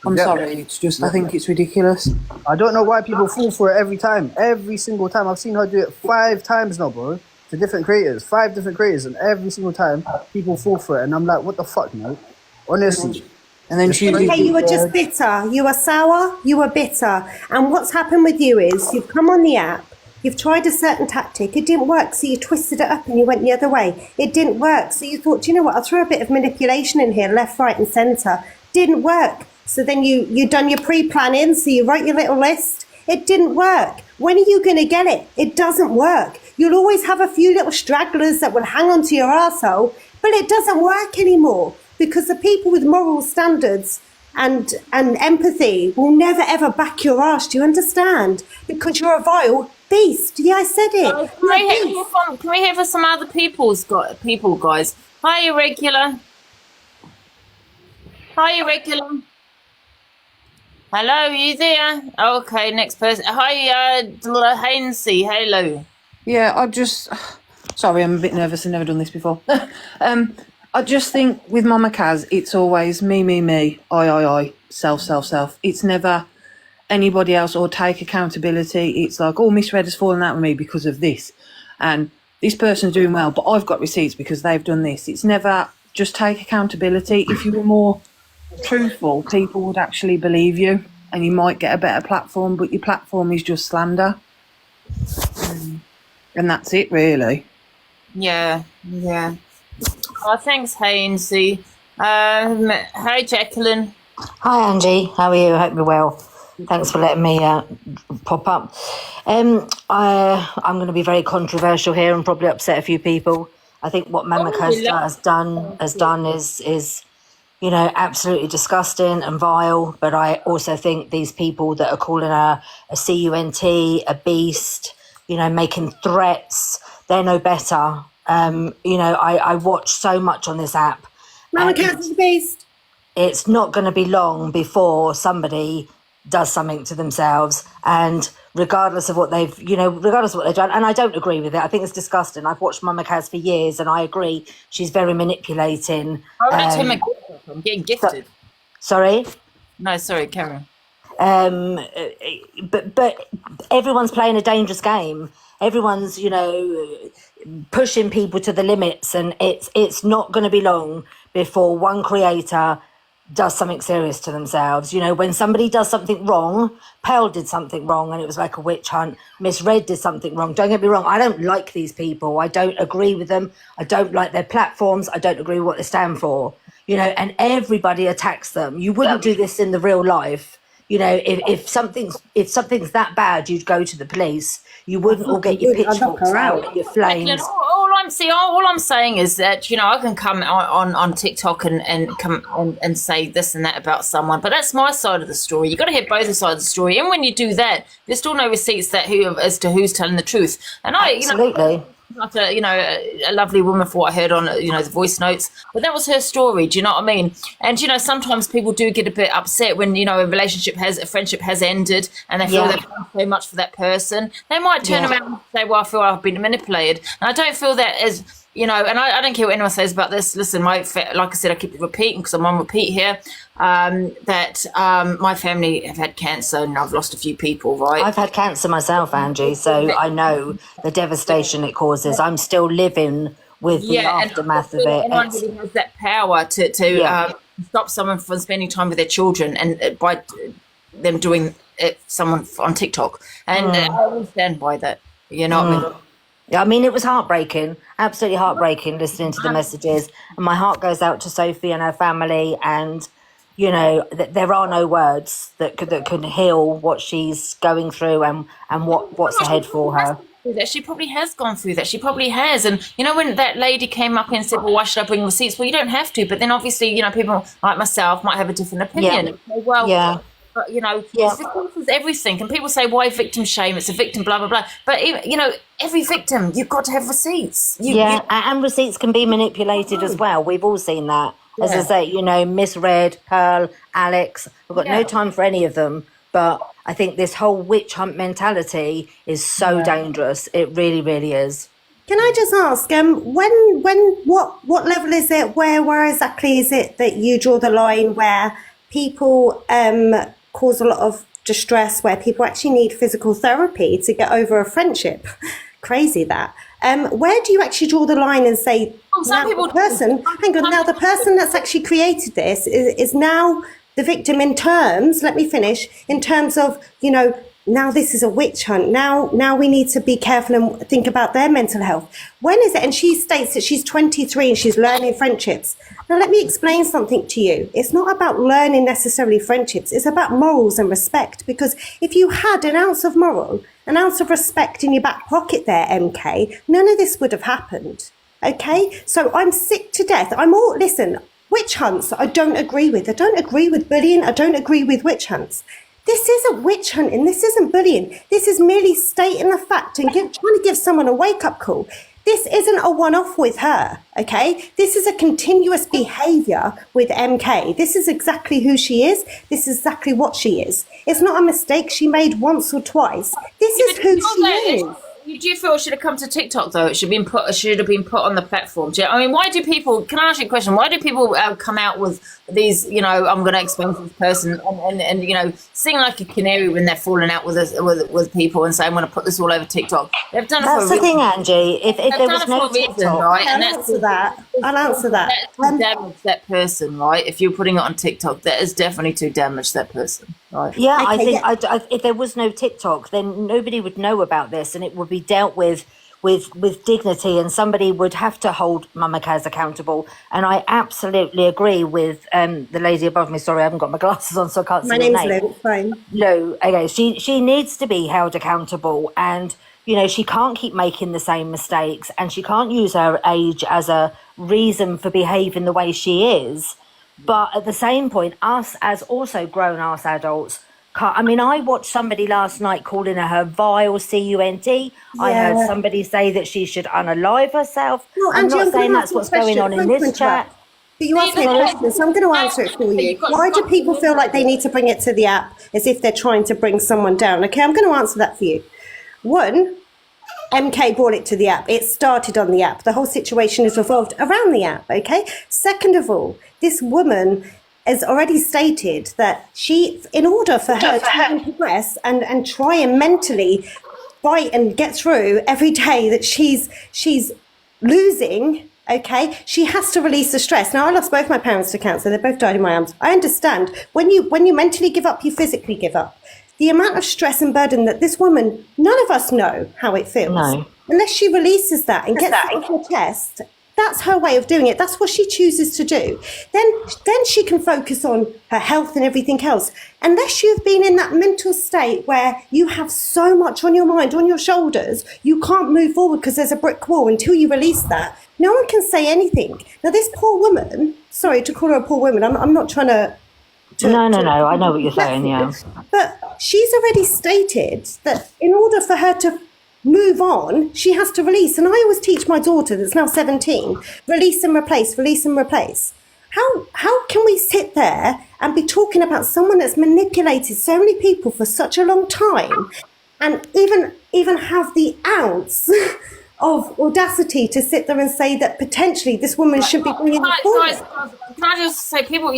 I'm sorry, it's just, I think it's ridiculous. I don't know why people fall for it every single time. I've seen her do it 5 times now, bro, to different creators, 5 different creators, and every single time people fall for it, and I'm like, what the fuck, mate? Honestly. And then she... Okay, you were just bitter. You were sour, you were bitter. And what's happened with you is you've come on the app, you've tried a certain tactic, it didn't work, so you twisted it up and you went the other way. It didn't work, so you thought, you know what, I'll throw a bit of manipulation in here, left, right and centre. Didn't work. So then you done your pre-planning, so you wrote your little list. It didn't work. When are you going to get it? It doesn't work. You'll always have a few little stragglers that will hang on to your arsehole, but it doesn't work anymore because the people with moral standards and empathy will never ever back your arse. Do you understand? Because you're a vile beast. Yeah, I said it. Can we hear from some other people, guys? Hi, Irregular. Hi, Irregular. Hello, you there? Okay, next person. Hi, Hainsey. Hello. Yeah, sorry, I'm a bit nervous. I've never done this before. I just think with Mama Kaz, it's always me, I, self. It's never anybody else or take accountability. It's like, oh, Miss Red has fallen out with me because of this. And this person's doing well, but I've got receipts because they've done this. It's never just take accountability. If you were more truthful, people would actually believe you and you might get a better platform, but your platform is just slander. And that's it, really. Yeah. Oh, thanks, Hainsey. Hi, Jacqueline. Hi, Angie. How are you? I hope you're well. Thanks for letting me pop up. I'm going to be very controversial here and probably upset a few people. I think what Mama Kaz has done is absolutely disgusting and vile. But I also think these people that are calling her a cunt, a beast, making threats, they're no better. I watch so much on this app. Mama Kaz is a beast. It's not going to be long before somebody does something to themselves, and regardless of what they've done, and I don't agree with it. I think it's disgusting. I've watched Mama Kaz for years, and I agree she's very manipulating. I'm getting gifted. Sorry? No, sorry, Karen. But everyone's playing a dangerous game. Everyone's, pushing people to the limits, and it's not going to be long before one creator does something serious to themselves. When somebody does something wrong, Pearl did something wrong and it was like a witch hunt. Miss Red did something wrong. Don't get me wrong, I don't like these people. I don't agree with them. I don't like their platforms. I don't agree with what they stand for. And everybody attacks them. You wouldn't do this in the real life. If something's that bad, you'd go to the police. You wouldn't all get your pitchforks out and your flames. All I'm saying is that I can come on TikTok and come and say this and that about someone, but that's my side of the story. You got to hear both sides of the story, and when you do that, there's still no receipts as to who's telling the truth. And Absolutely. Not a lovely woman for what I heard on the voice notes, but that was her story. Do you know what I mean? And sometimes people do get a bit upset when a friendship has ended, and they feel they've done so much for that person. They might turn around and say, "Well, I feel I've been manipulated," and I don't feel that as and I don't care what anyone says about this. Listen, like I said, I keep repeating because I'm on repeat here. That my family have had cancer and I've lost a few people, right? I've had cancer myself, Angie, so I know the devastation it causes. I'm still living with the aftermath of it. Anyone really has that power to stop someone from spending time with their children, and by them doing it, someone on TikTok. And I will stand by that. You know what I mean? I mean, it was heartbreaking, absolutely heartbreaking listening to the messages. And my heart goes out to Sophie and her family. And, there are no words that could heal what she's going through and what's ahead for her. That she probably has gone through that. She probably has. And, when that lady came up and said, well, why should I bring receipts? Well, you don't have to. But then obviously, people like myself might have a different opinion. Yeah. But, victims is everything. And people say, why victim shame? It's a victim, blah, blah, blah. But, every victim, you've got to have receipts. And receipts can be manipulated as well. We've all seen that. As I say, Miss Red, Pearl, Alex, we've got no time for any of them. But I think this whole witch hunt mentality is so dangerous. It really, really is. Can I just ask, what level is it? Where exactly is it that you draw the line where people cause a lot of distress, where people actually need physical therapy to get over a friendship? Crazy that. Where do you actually draw the line and say, the person that's actually created this is now the victim in terms, let me finish, in terms of, now this is a witch hunt. Now we need to be careful and think about their mental health. When is it? And she states that she's 23 and she's learning friendships. Now let me explain something to you. It's not about learning necessarily friendships. It's about morals and respect. Because if you had an ounce of moral, an ounce of respect in your back pocket there, MK, none of this would have happened. Okay? So I'm sick to death. Listen, witch hunts I don't agree with. I don't agree with bullying. I don't agree with witch hunts. This isn't witch hunting. This isn't bullying. This is merely stating the fact and trying to give someone a wake-up call. This isn't a one-off with her, okay? This is a continuous behaviour with MK. This is exactly who she is. This is exactly what she is. It's not a mistake she made once or twice. This is who she is. Do you feel it should have come to TikTok though? It should have been put on the platform. I mean, why do people? Can I ask you a question? Why do people come out with these? I'm going to expose this person and sing like a canary when they're falling out with people and say I'm going to put this all over TikTok. They've done it That's for a the thing, reason. Angie. If there was no TikTok, right? I'll answer that. That's damage that person, right? If you're putting it on TikTok, that is definitely to damage that person, right? Yeah, okay, I think if there was no TikTok, then nobody would know about this, and it would be dealt with dignity, and somebody would have to hold Mama Kaz accountable. And I absolutely agree with the lady above me. Sorry, I haven't got my glasses on, so I can't see My her name's name. Lou. Fine. No, okay, she needs to be held accountable, and she can't keep making the same mistakes, and she can't use her age as a reason for behaving the way she is. But at the same point, us as also grown-ass adults, I watched somebody last night calling her vile cunt. I heard somebody say that she should unalive herself. No, I'm Angie, not saying gonna that's ask you a what's going on in question. this chat. But you asked me a question, so I'm going to answer it for you. Why do people feel like they need to bring it to the app as if they're trying to bring someone down? Okay, I'm going to answer that for you. One, MK brought it to the app. It started on the app. The whole situation has revolved around the app, okay? Second of all, this woman has already stated that in order for her to progress and try and mentally fight and get through every day that she's losing, okay, she has to release the stress. Now, I lost both my parents to cancer. They both died in my arms. I understand. When you mentally give up, you physically give up. The amount of stress and burden that this woman, none of us know how it feels. No. Unless she releases that and gets it off her chest, that's her way of doing it. That's what she chooses to do. Then she can focus on her health and everything else. Unless you've been in that mental state where you have so much on your mind, on your shoulders, you can't move forward because there's a brick wall until you release that. No one can say anything. Now, this poor woman, sorry to call her a poor woman, I'm not trying to... No, I know what you're saying, yeah. But she's already stated that in order for her to move on, she has to release. And I always teach my daughter, that's now 17, release and replace, release and replace. How can we sit there and be talking about someone that's manipulated so many people for such a long time and even have the ounce of audacity to sit there and say that potentially this woman should be bringing it forward? Can I just say, people,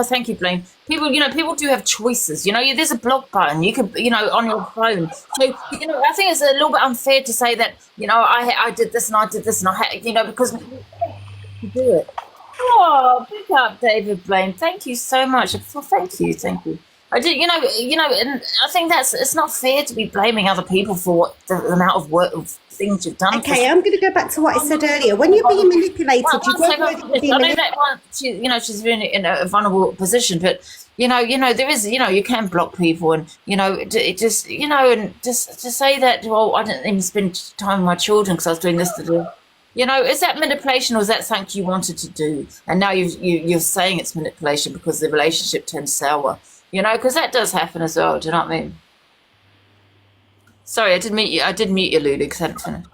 thank you, Blaine. People do have choices. There's a block button. You can, on your phone. So, I think it's a little bit unfair to say that, I did this and I did this and because you do it. Oh, pick up, David Blaine. Thank you so much. Thank you. I did, and I think it's not fair to be blaming other people for what the amount of work of things you've done. Okay, I'm going to go back to what I said earlier. When you're being manipulated, you don't know that you're being manipulated. She's in a vulnerable position, but there is, you can block people, and it just, and just to say that, well, I didn't even spend time with my children because I was doing this to do. Is that manipulation, or is that something you wanted to do? And now you're saying it's manipulation because the relationship turned sour. Because that does happen as well. Do you know what I mean? Sorry, I did mute you, Lulu, because I hadn't finished.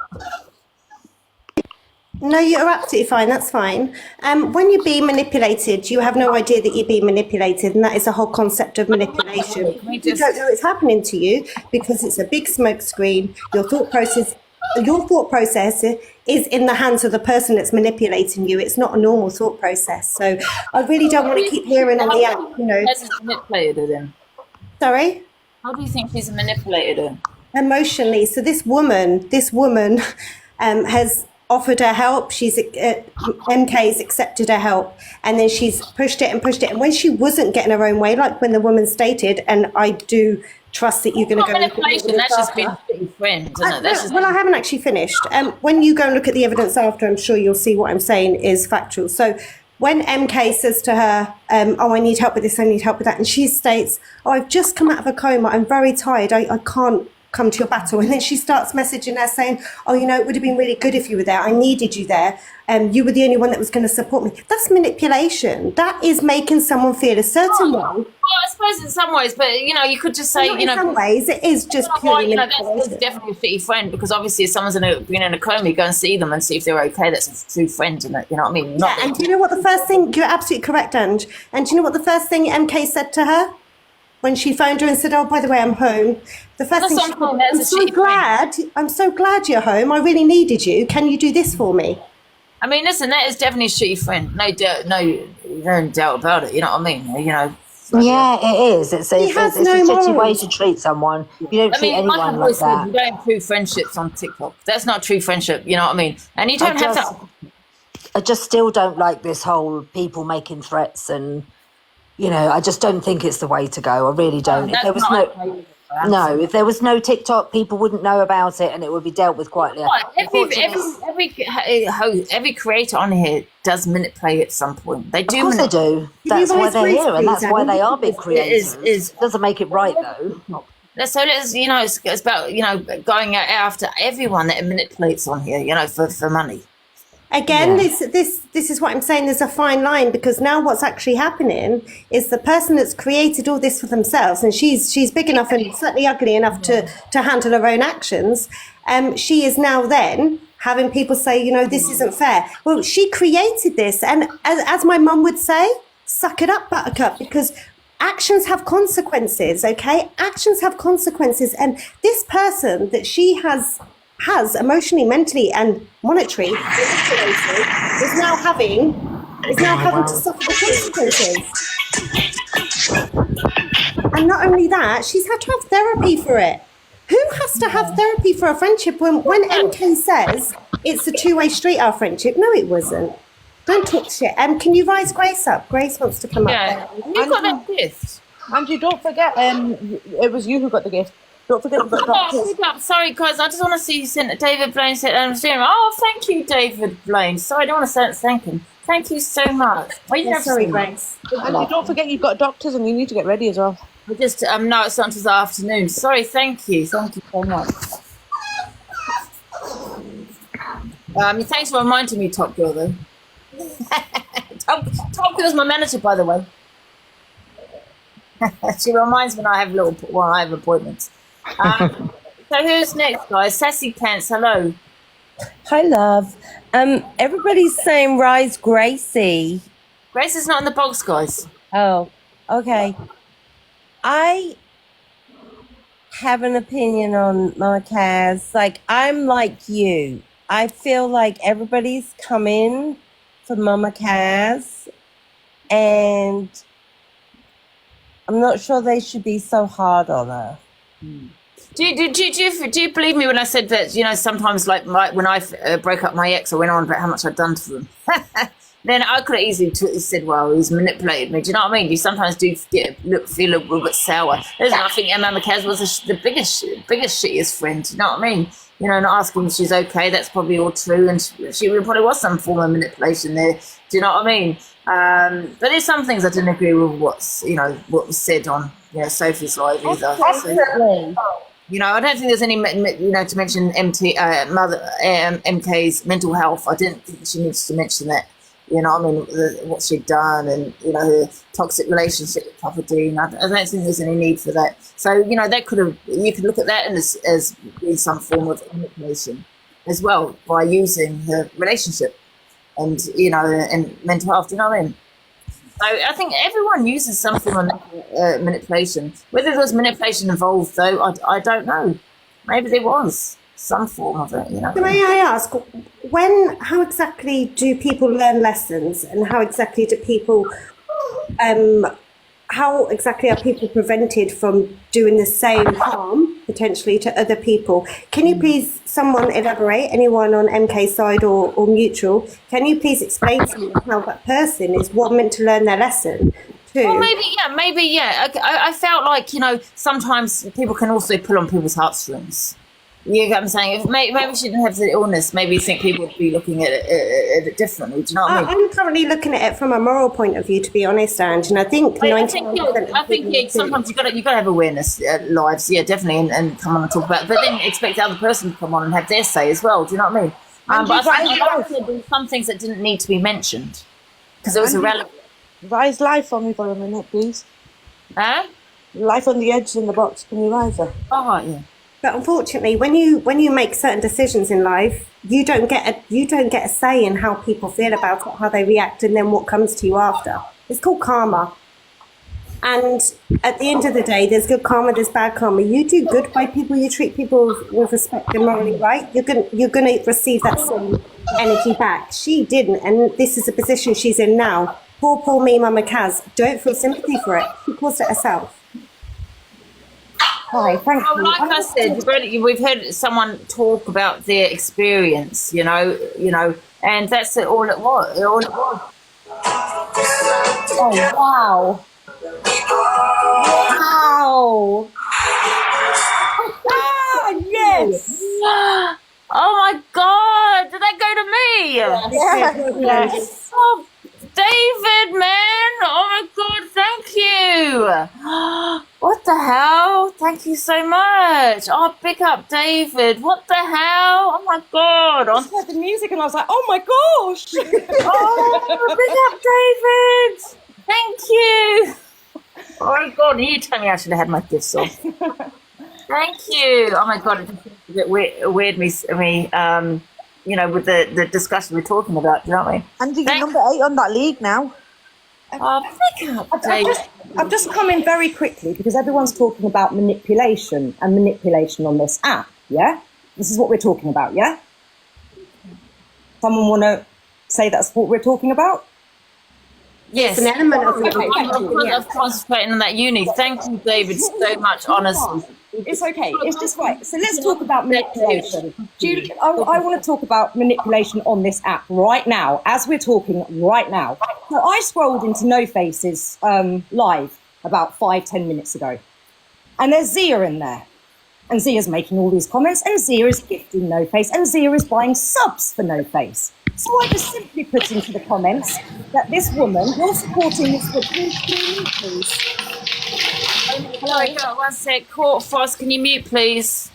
No, you're absolutely fine. That's fine. When you're being manipulated, you have no idea that you're being manipulated, and that is the whole concept of manipulation. You don't know it's happening to you because it's a big smoke screen. Your thought process is in the hands of the person that's manipulating you. It's not a normal thought process. So I really don't want to keep hearing on the app, She's a manipulator then. Sorry? How do you think she's a manipulator? Emotionally. So this woman has offered her help. MK's accepted her help, and then she's pushed it. And when she wasn't getting her own way, like when the woman stated, and I do trust that you're going to go. Manipulation. That's just being a shitty friend, isn't it? That's just Well, I haven't actually finished. When you go and look at the evidence after, I'm sure you'll see what I'm saying is factual. So when MK says to her, oh, I need help with this, I need help with that, and she states, oh, I've just come out of a coma, I'm very tired, I can't come to your battle. And then she starts messaging her saying, oh, you know, it would have been really good if you were there, I needed you there, you were the only one that was going to support me. That's manipulation. That is making someone feel a certain way. Well, I suppose in some ways, but you know, you could just say, Not you know, in some ways it is just purely manipulation. That's definitely a shitty friend, because obviously if someone's been in a coma, you go and see them and see if they're okay. That's a true friend, isn't it? You know what I mean? Yeah, and do you know what the first thing? You're absolutely correct, Ange. And do you know what the first thing MK said to her when she phoned her and said, "Oh, by the way, I'm home." The first thing she said, I'm so glad you're home. I really needed you. Can you do this for me? I mean, listen, that is definitely a shitty friend. No doubt about it. You know what I mean? You know. Yeah, it is. It's a shitty way to treat someone. You don't treat anyone like that. You don't improve friendships on TikTok. That's not true friendship. You know what I mean? And you don't have that. I just still don't like this whole people making threats, and you know, I just don't think it's the way to go. I really don't. If there was if there was no TikTok, people wouldn't know about it, and it would be dealt with quietly. Every creator on here does manipulate at some point. They do. Of course they do. That's why they're here, and that's why they are big creators. It doesn't make it right though. So you know, it's about, you know, going after everyone that manipulates on here, you know, for money. Again, this is what I'm saying. There's a fine line, because now what's actually happening is the person that's created all this for themselves, and she's big enough and certainly ugly enough to handle her own actions. She is now then having people say, you know, this isn't fair. Well, she created this, and as my mum would say, suck it up, buttercup, because actions have consequences, okay? Actions have consequences, and this person that she has emotionally, mentally, and monetarily is now having to suffer the consequences. And not only that, she's had to have therapy for it. Who has to have therapy for a friendship when MK says it's a two-way street, our friendship? No, it wasn't. Don't talk shit. Can you rise Grace up? Grace wants to come up. You got that gift. Angie, don't forget, it was you who got the gift. Don't forget you've got doctors. Sorry, guys, I just want to see you sent David Blaine said, oh, thank you, David Blaine. Sorry, I don't want to thank him. Thank you so much. Sorry, Grace. And don't forget you've got doctors and you need to get ready as well. We just no, it's not until the afternoon. Sorry, thank you so much. Thanks for reminding me, Top Girl, though. Top Girl's my manager, by the way. She reminds me when I have appointments. So who's next, guys? Sassy Pants, hello. Hi, love. Everybody's saying rise Gracie. Grace is not in the box, guys. Oh, okay. I have an opinion on Mama Kaz. Like, I'm like you. I feel like everybody's coming for Mama Kaz, and I'm not sure they should be so hard on her. Do you believe me when I said that, you know, sometimes like when I broke up my ex, I went on about how much I'd done to them. Then I could have easily said, well, he's manipulated me. Do you know what I mean? You sometimes do feel a little bit sour. I think Mama Kaz was the biggest shittiest friend. Do you know what I mean? You know, not asking if she's okay. That's probably all true. And she probably was some form of manipulation there. Do you know what I mean? But there's some things I didn't agree with what was said on Sophie's live either. Absolutely. You know, I don't think there's any, to mention MK's mental health. I didn't think she needs to mention that. You know, I mean, what she'd done, and her toxic relationship with Papa Dean. I don't think there's any need for that. So, you could look at that as being some form of manipulation as well, by using her relationship and and mental health. Do you know what I mean? So I think everyone uses some form of manipulation. Whether there was manipulation involved, though, I don't know. Maybe there was some form of it. May I ask, how exactly do people learn lessons, and how exactly do people, how exactly are people prevented from doing the same harm potentially to other people? Can you please, someone elaborate, anyone on MK's side or mutual, can you please explain to me how that person is meant to learn their lesson too. Well, maybe, yeah. I felt like, sometimes people can also pull on people's heartstrings. You get what I'm saying? If maybe she didn't have the illness, maybe you think people would be looking at it differently. Do you know what I mean? I'm currently looking at it from a moral point of view, to be honest, Ange, and I think I think sometimes you got to have awareness, lives, yeah, definitely, and come on and talk about it. But then expect the other person to come on and have their say as well. Do you know what I mean? But I think there were some things that didn't need to be mentioned because it was irrelevant. Rise live for me for a minute, please. Huh? Life on the edge in the box. Can you rise her? Oh, yeah. But unfortunately, when you make certain decisions in life, you don't get a say in how people feel about it, how they react, and then what comes to you after. It's called karma. And at the end of the day, there's good karma, there's bad karma. You do good by people, you treat people with respect and morally right, you're gonna receive that same energy back. She didn't, and this is the position she's in now. Poor me, Mama Kaz. Don't feel sympathy for it. She caused it herself. Hi, thank you. Like I said, we've heard someone talk about their experience, and that's all it was. Oh, wow. Wow. Ah, yes. Oh my God, did that go to me? Yes. Oh, David, man. Oh my God, thank you. What the hell? Thank you so much. Oh, big up David. What the hell? Oh my God. I just heard the music and I was like, oh my gosh. Oh, big up David. Thank you. Oh my God, you told me I should have had my gifts off. Thank you. Oh my God, it just seems a bit weird me, with the discussion we're talking about. Do you know what I mean? Angie, you're number 8 on that league now. Oh, big up, David. I've just come in very quickly because everyone's talking about manipulation on this app, yeah? This is what we're talking about, yeah? Someone want to say that's what we're talking about? Yes, an element of it. I'm concentrating on that uni. Thank you, David, so much, honestly. It's okay. It's just right. So let's talk about manipulation. I want to talk about manipulation on this app right now, as we're talking right now. So I scrolled into No Face's live about 5-10 minutes ago, and there's Zia in there. And Zia's making all these comments, and Zia is gifting No Face, and Zia is buying subs for No Face. So I just simply put into the comments that this woman, you're supporting this woman, please. Hello, one sec. Court Foss, can you mute, please?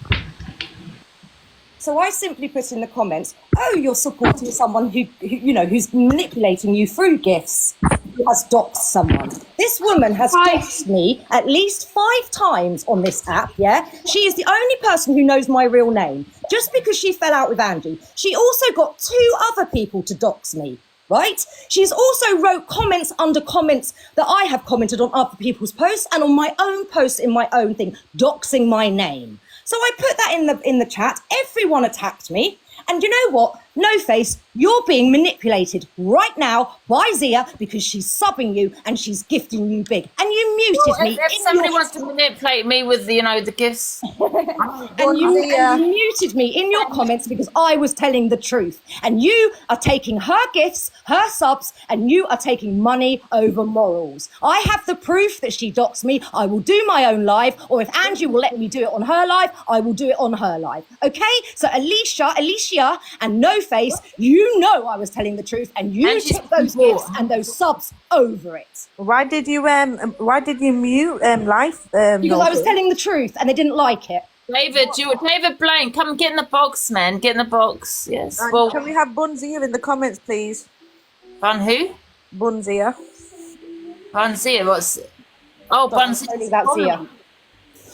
So I simply put in the comments, oh, you're supporting someone who's manipulating you through gifts, who has doxed someone. This woman has doxed me at least 5 times on this app, yeah? She is the only person who knows my real name. Just because she fell out with Angie. She also got 2 other people to dox me, right? She's also wrote comments under comments that I have commented on other people's posts and on my own posts in my own thing, doxing my name. So I put that in the chat. Everyone attacked me. And you know what? No Face, you're being manipulated right now by Zia because she's subbing you and she's gifting you big. And you muted me. If somebody wants to manipulate me with the gifts. and you muted me in your comments because I was telling the truth. And you are taking her gifts, her subs, and you are taking money over morals. I have the proof that she doxed me. I will do my own live, or if Angie will let me do it on her live, I will do it on her live. Okay? So Alicia, and No Face, you know I was telling the truth, and you took those gifts and those subs over it. Why did you mute live? Because I was telling the truth, and they didn't like it. David Blaine, come get in the box, man. Get in the box. Yes. Well, can we have Bunzia in the comments, please? Bun who? Bunzia. Bunzia. What's? Oh, Bunzia. That's Zia.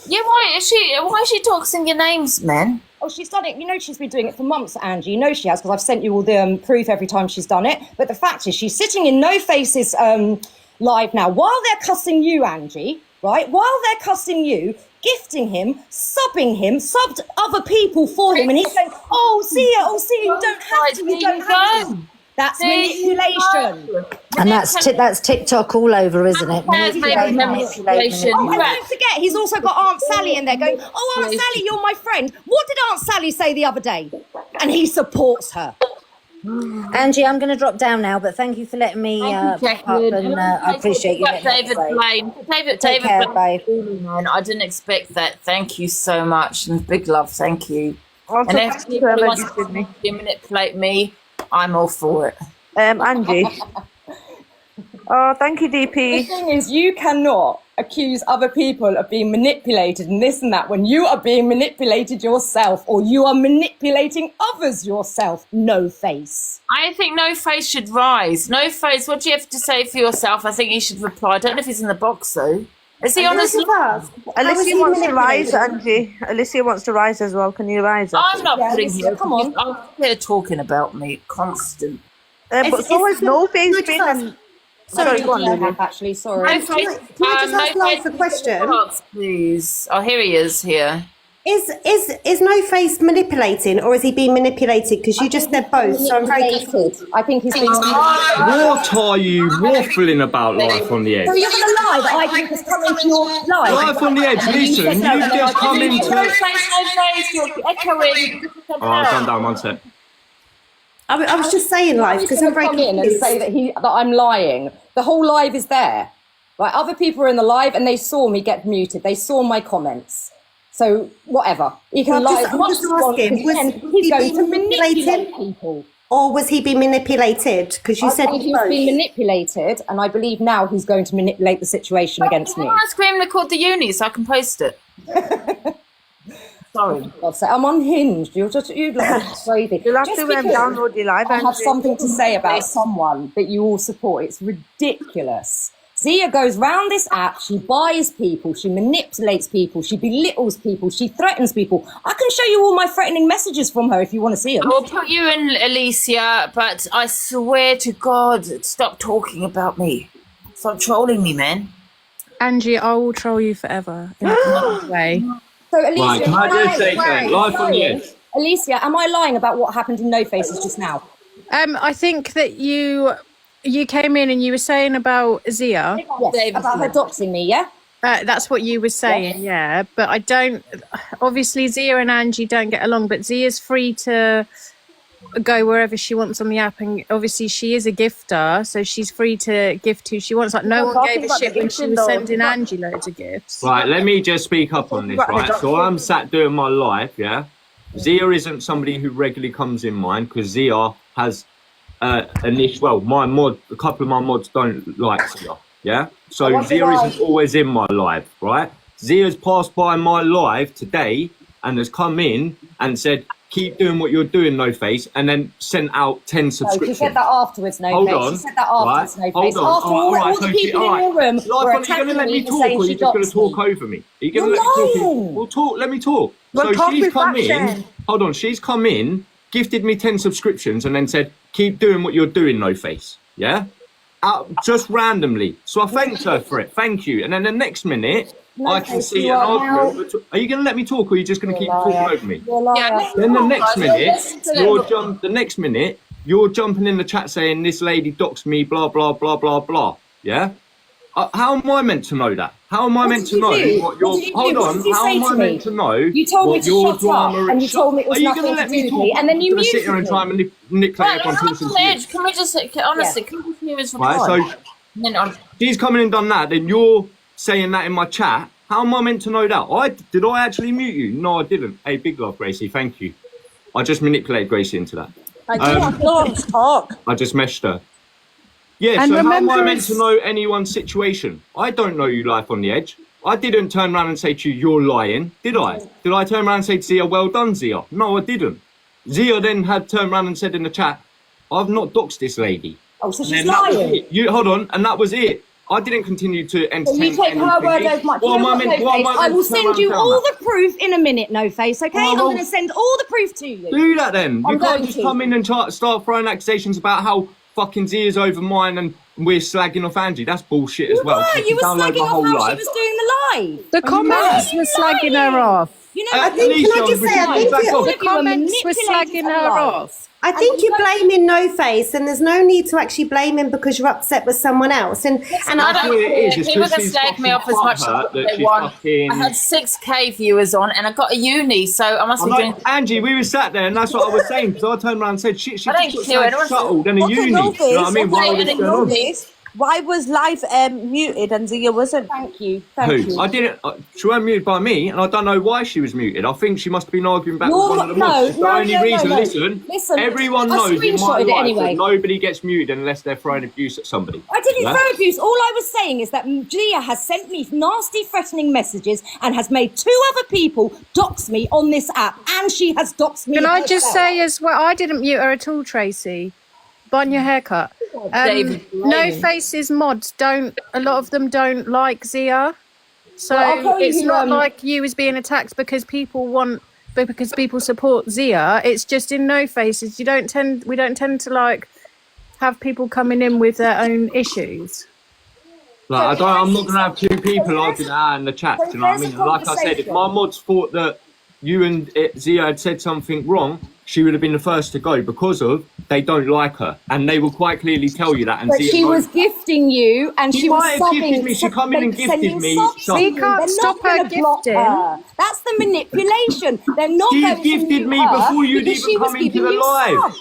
Yeah. Why is she doxing your names, man? Oh, she's done it. You know she's been doing it for months, Angie. You know she has, because I've sent you all the proof every time she's done it. But the fact is, she's sitting in No Face's live now while they're cussing you, Angie, right? While they're cussing you, gifting him, subbed other people for him. And he's going, oh, Zia, you don't have to, you don't have to. That's manipulation. And that's TikTok all over, isn't it? Manipulation. Oh, and don't forget, he's also got Aunt Sally in there going, oh, Aunt Sally, you're my friend. What did Aunt Sally say the other day? And he supports her. Angie, I'm going to drop down now, but thank you for letting me pop up, and I appreciate you letting me David say. Blaine. Take David care, Blaine, babe. really, man. I didn't expect that. Thank you so much, and big love. Thank you. And if anybody wants to manipulate me, I'm all for it. Angie. Oh, thank you, The DP. thing is, you cannot accuse other people of being manipulated and this and that when you are being manipulated yourself, or you are manipulating others yourself. No face. I think No Face should rise. No Face, what do you have to say for yourself? I think he should reply. I don't know if he's in the box, though. Is he on his Alicia wants to rise, Angie. Alicia wants to rise as well. Can you rise up? I'm not putting Alicia, here. come on. I'm here talking about me, constant. But so has No Face been. And... Sorry, go on, Lily. Actually, sorry. No Face, Can I just ask Life a question? Please. Oh, here he is here. Is No Face manipulating, or is he being manipulated? Because you just said both, so I'm very confused. I think he's being What are you waffling about, Life on the Edge? So you're going to lie that I can just come into your life? Life on the Edge, listen, you've just come into... No Face, you're echoing. Alright, calm down, 1 sec. I was just saying, Life, because I'm very come in and confused. say that I'm lying. The whole live is there. Right? Other people are in the live and they saw me get muted. They saw my comments. So whatever. He can lie as much as he wants, because he's going to manipulate people. Or was he being manipulated? Because you said he was being manipulated, and I believe now he's going to manipulate the situation against me. I screen record the uni so I can post it. Sorry. I'm unhinged. You're like crazy. You'll have to download your live. I have something to say about someone that you all support. It's ridiculous. Zia goes round this app, she buys people, she manipulates people, she belittles people, she threatens people. I can show you all my threatening messages from her if you want to see them. I'll put you in, Alicia, but I swear to God, stop talking about me. Stop trolling me, man. Angie, I will troll you forever in a kind way. So, Alicia, Right, can I just say something? Life on the Edge. Alicia, am I lying about what happened in No Faces just now? I think that you came in and you were saying about Zia. Yes, about her doxing me, yeah? That's what you were saying, yeah. But I don't... Obviously, Zia and Angie don't get along, but Zia's free to go wherever she wants on the app, and obviously she is a gifter, so she's free to gift who she wants. Like, no one gave a shit when she was sending Angie loads of gifts. Right, let me just speak up on this, right? So I'm sat doing my live, yeah? Zia isn't somebody who regularly comes in mine, because Zia has... a couple of my mods don't like Zia, yeah? So Zia isn't always in my live, right? Zia's passed by my live today and has come in and said, keep doing what you're doing, No Face, and then sent out 10 subscriptions. No, she said that afterwards, No Hold Face. on. She said that afterwards, Right. No Face. Hold on. After all the people in your room were Are you attacking going to let me and talk, saying or are she you just going to doxed talk me. over me? Are you going to let me talk? Well, talk. Let me talk. Well, so talk she's with come facts in. then. Hold on. She's come in, gifted me 10 subscriptions, and then said, keep doing what you're doing, No Face. Yeah? Just randomly. So I thanked her for it. Thank you. And then the next minute, I can see an argument. Are you going to let me talk, or are you just going to keep talking over me? Then the next minute, you're jumping in the chat saying this lady doxed me, blah blah blah blah blah. Yeah. How am I meant to know that? How am I meant to know what your? Hold on. How am I meant to know? You told me to shut up, and you told me it was nothing to do with me, and then you muted sit here and try and manipulate everyone to listen to you. Can we just honestly? Can we hear his reply? Right. So she's coming and done that. Then you're saying that in my chat. How am I meant to know that? Did I actually mute you? No, I didn't. Hey, big love, Gracie. Thank you. I just manipulated Gracie into that. I just meshed her. Yeah, And so how am I remember meant to know anyone's situation? I don't know you, Life on the Edge. I didn't turn around and say to you, you're lying, did I? Did I turn around and say to Zia, well done, Zia? No, I didn't. Zia then had turned around and said in the chat, I've not doxed this lady. Oh, so And she's then that was lying. it. Hold on, and that was it. I didn't continue to entertain You take her word as much. You know what, No Face? I will send you all the proof in a minute, No Face, okay? I'm going to send all the proof to you. Do that then. I'm You can't going just to. come in and start throwing accusations about how fucking Zia's over mine and we're slagging off Angie. That's bullshit as well. Why? You were slagging off how she was doing the live. The comments were slagging her off. You know, I think, can I just say, I think the comments were slagging her off. I think you're blaming No Face, and there's no need to actually blame him because you're upset with someone else. And I don't care. People can slag me off as much as they want. I had 6K viewers on, and I got a uni, so I must be doing. Angie, we were sat there, and that's what I was saying, because I turned around and said, shit, she I don't took care. so subtle than a uni. You know what I mean? Why was this going on? Why was live muted and Zia wasn't? Thank you. Who? I didn't. She wasn't muted by me, and I don't know why she was muted. I think she must have been arguing back with one of the mods. The only reason, listen, everyone knows in my life that nobody gets muted unless they're throwing abuse at somebody. I didn't throw abuse. All I was saying is that Zia has sent me nasty, threatening messages and has made 2 other people dox me on this app, and she has doxed me. Can I just say as well, I didn't mute her at all, Tracy. Bun your haircut. No Faces mods don't. A lot of them don't like Zia, so it's not like you as being attacked because people support Zia. It's just in No Faces. We don't tend to like have people coming in with their own issues. Like, I'm not gonna have 2 people arguing out in the chat. You know what I mean? Like I said, if my mods thought that you and Zia had said something wrong, she would have been the first to go because they don't like her, and they will quite clearly tell you that. And but she was gifting you, and she was gifted me. She come in and gifted me. We can't stop her gifting. That's the manipulation. They're not. She gifted me before you'd even come into the live.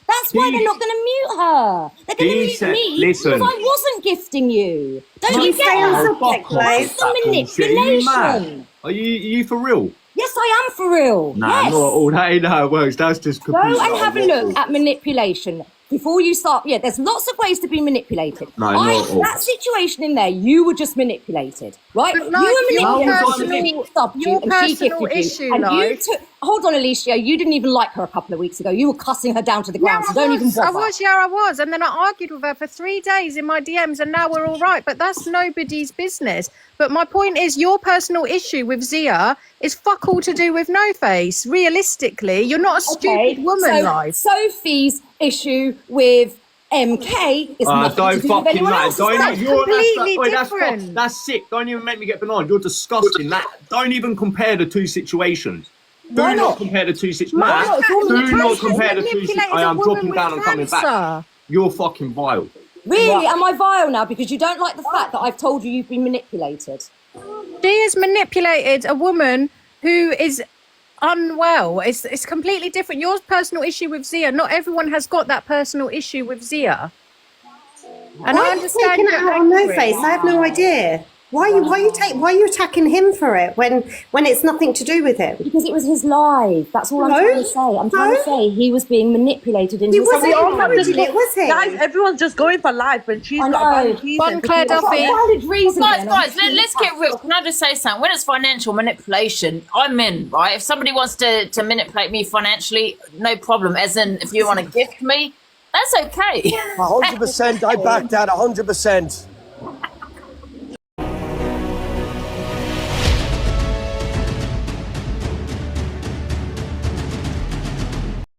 That's why they're not going to mute her. They're going to mute me because I wasn't gifting you. Don't you get it? That's the manipulation. Are you for real? Yes, I am for real. Nah, yes. not all. That ain't how it works. That's just Go and have a look at manipulation before you start. Yeah, there's lots of ways to be manipulated. No, not all. That situation in there, you were just manipulated, right? But You were manipulated. Your personal issue, and you took. Hold on, Alicia. You didn't even like her a couple of weeks ago. You were cussing her down to the ground. So don't even bother. I was. And then I argued with her for 3 days in my DMs, and now we're all right. But that's nobody's business. But my point is, your personal issue with Zia is fuck all to do with No Face. Realistically, you're not a stupid woman, like. Sophie's issue with MK is nothing to do with anyone else. That's completely different. That's sick. Don't even make me get banana. You're disgusting. Don't even compare the 2 situations. Do not compare the 2 situations. Do not compare the 2 situations. I am dropping down and coming back. You're fucking vile. Really? Am I vile now because you don't like the fact that I've told you you've been manipulated? She has manipulated a woman who is unwell. It's completely different. Your personal issue with Zia, not everyone has got that personal issue with Zia. And I understand you're out on No Face. I have no idea. Why are you attacking him for it when it's nothing to do with him? Because it was his live. That's all I'm trying to say. I'm trying to say he was being manipulated in his live. Was he? Guys, everyone's just going for live when she's got a valid reason. Claire Duffy. Guys, let's get real. Can I just say something? When it's financial manipulation, I'm in, right? If somebody wants to manipulate me financially, no problem. As in, if you want to gift me, that's okay. 100%. I back that 100%.